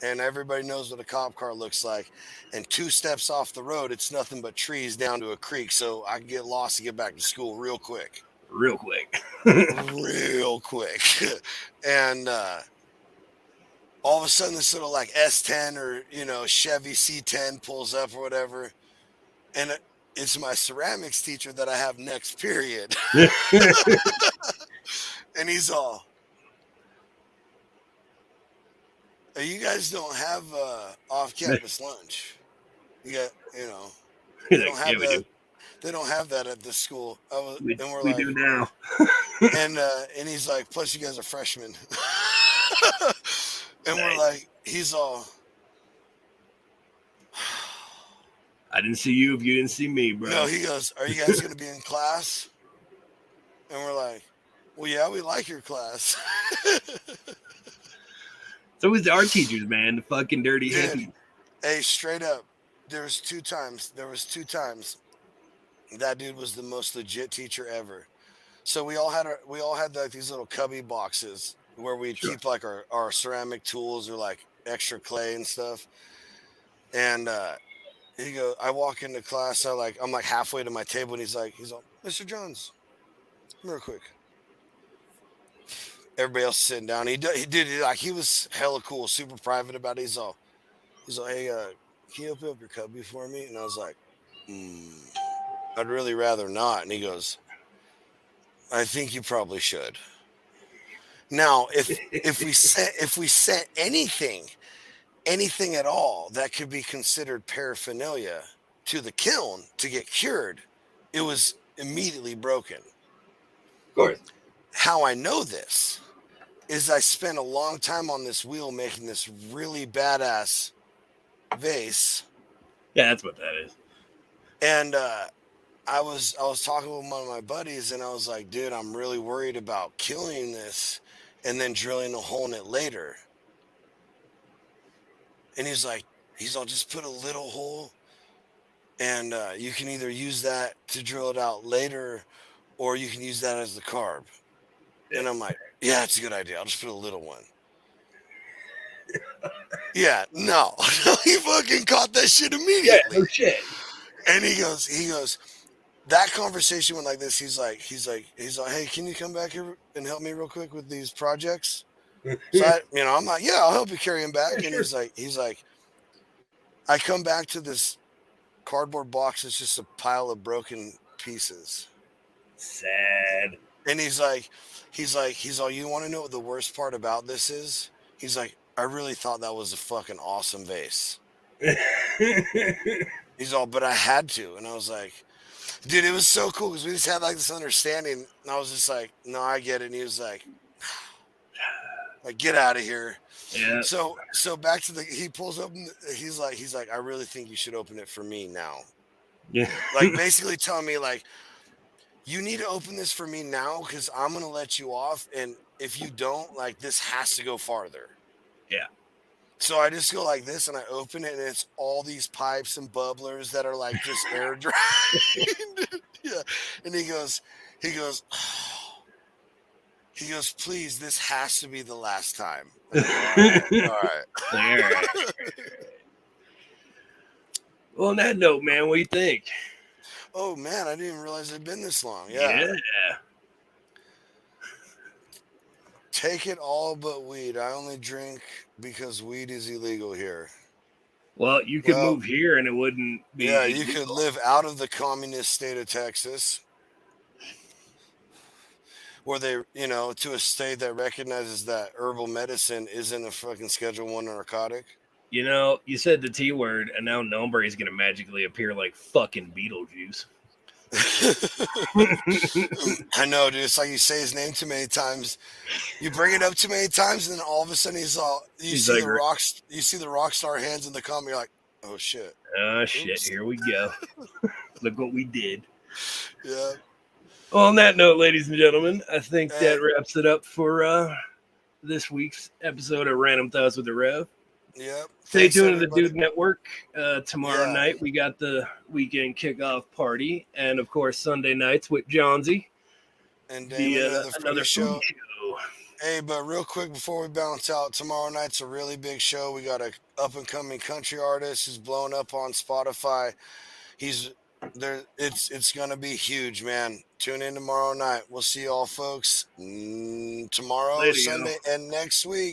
And everybody knows what a cop car looks like. And 2 steps off the road, it's nothing but trees down to a creek. So I can get lost and get back to school real quick. Real quick. Real quick. And all of a sudden, this little like S10 or, Chevy C10 pulls up or whatever. And it's my ceramics teacher that I have next period. And he's all, you guys don't have off-campus lunch. You got, they don't have that. They don't have that at this school. We do now. and he's like, plus you guys are freshmen. And we're like, he's all, I didn't see you if you didn't see me, bro. No, he goes, are you guys going to be in class? And we're like, well, yeah, we like your class. So was our teachers, man, the fucking dirty hippies. Hey, straight up, there was two times that dude was the most legit teacher ever. So we all had like these little cubby boxes where we'd keep like our ceramic tools or like extra clay and stuff. And I walk into class, I'm like halfway to my table, and he's like, Mr. Johns, come real quick. Everybody else sitting down. He was hella cool, super private about it. He's all, hey, can you open up your cubby for me? And I was like, I'd really rather not. And he goes, I think you probably should. Now, if we sent anything at all that could be considered paraphernalia to the kiln to get cured, it was immediately broken. Of course. How I know this is I spent a long time on this wheel making this really badass vase. Yeah, that's what that is. And I was talking with one of my buddies, and I was like, dude, I'm really worried about killing this and then drilling a hole in it later. And he's all, just put a little hole, and you can either use that to drill it out later, or you can use that as the carb. And I'm like, yeah, it's a good idea. I'll just put a little one. Yeah, no. He fucking caught that shit Yeah, immediately. no shit. And he goes, that conversation went like this. He's like, hey, can you come back here and help me real quick with these projects? So I'm like, yeah, I'll help you carry him back. And he's like, I come back to this cardboard box. It's just a pile of broken pieces. Sad. And he's like, you want to know what the worst part about this is? He's like, I really thought that was a fucking awesome vase. He's all, but I had to. And I was like, dude, it was so cool because we just had like this understanding. And I was just like, no, I get it. And he was like, get out of here. Yeah. So back to he pulls up. He's like, I really think you should open it for me now. Yeah. Like basically telling me like, you need to open this for me now because I'm gonna let you off, and if you don't, like, this has to go farther. Yeah. So I just go like this, and I open it, and it's all these pipes and bubblers that are like just air dried. Yeah. And he goes, please, this has to be the last time. All right. Well, on that note, man, what do you think? Oh man, I didn't even realize it'd been this long. Yeah. Take it all but weed. I only drink because weed is illegal here. Well, you could move here and it wouldn't be. Yeah, you could live out of the communist state of Texas. Or they, to a state that recognizes that herbal medicine isn't a fucking Schedule 1 narcotic. You said the T word, and now Nombre is going to magically appear like fucking Beetlejuice. I know, dude. It's like you say his name too many times. You bring it up too many times, and then all of a sudden he's all. You see the rock star hands in the comment. You're like, oh shit. Oh shit! Here we go. Look what we did. Yeah. Well, on that note, ladies and gentlemen, I think that wraps it up for this week's episode of Random Thoughts with the Rev. Yep. Stay tuned to the Dude Network. Tomorrow night, we got the weekend kickoff party. And, of course, Sunday nights with Johnsy. And another show. Hey, but real quick before we bounce out, tomorrow night's a really big show. We got a up-and-coming country artist who's blown up on Spotify. He's there. It's going to be huge, man. Tune in tomorrow night. We'll see y'all, folks, tomorrow, Sunday, and next week.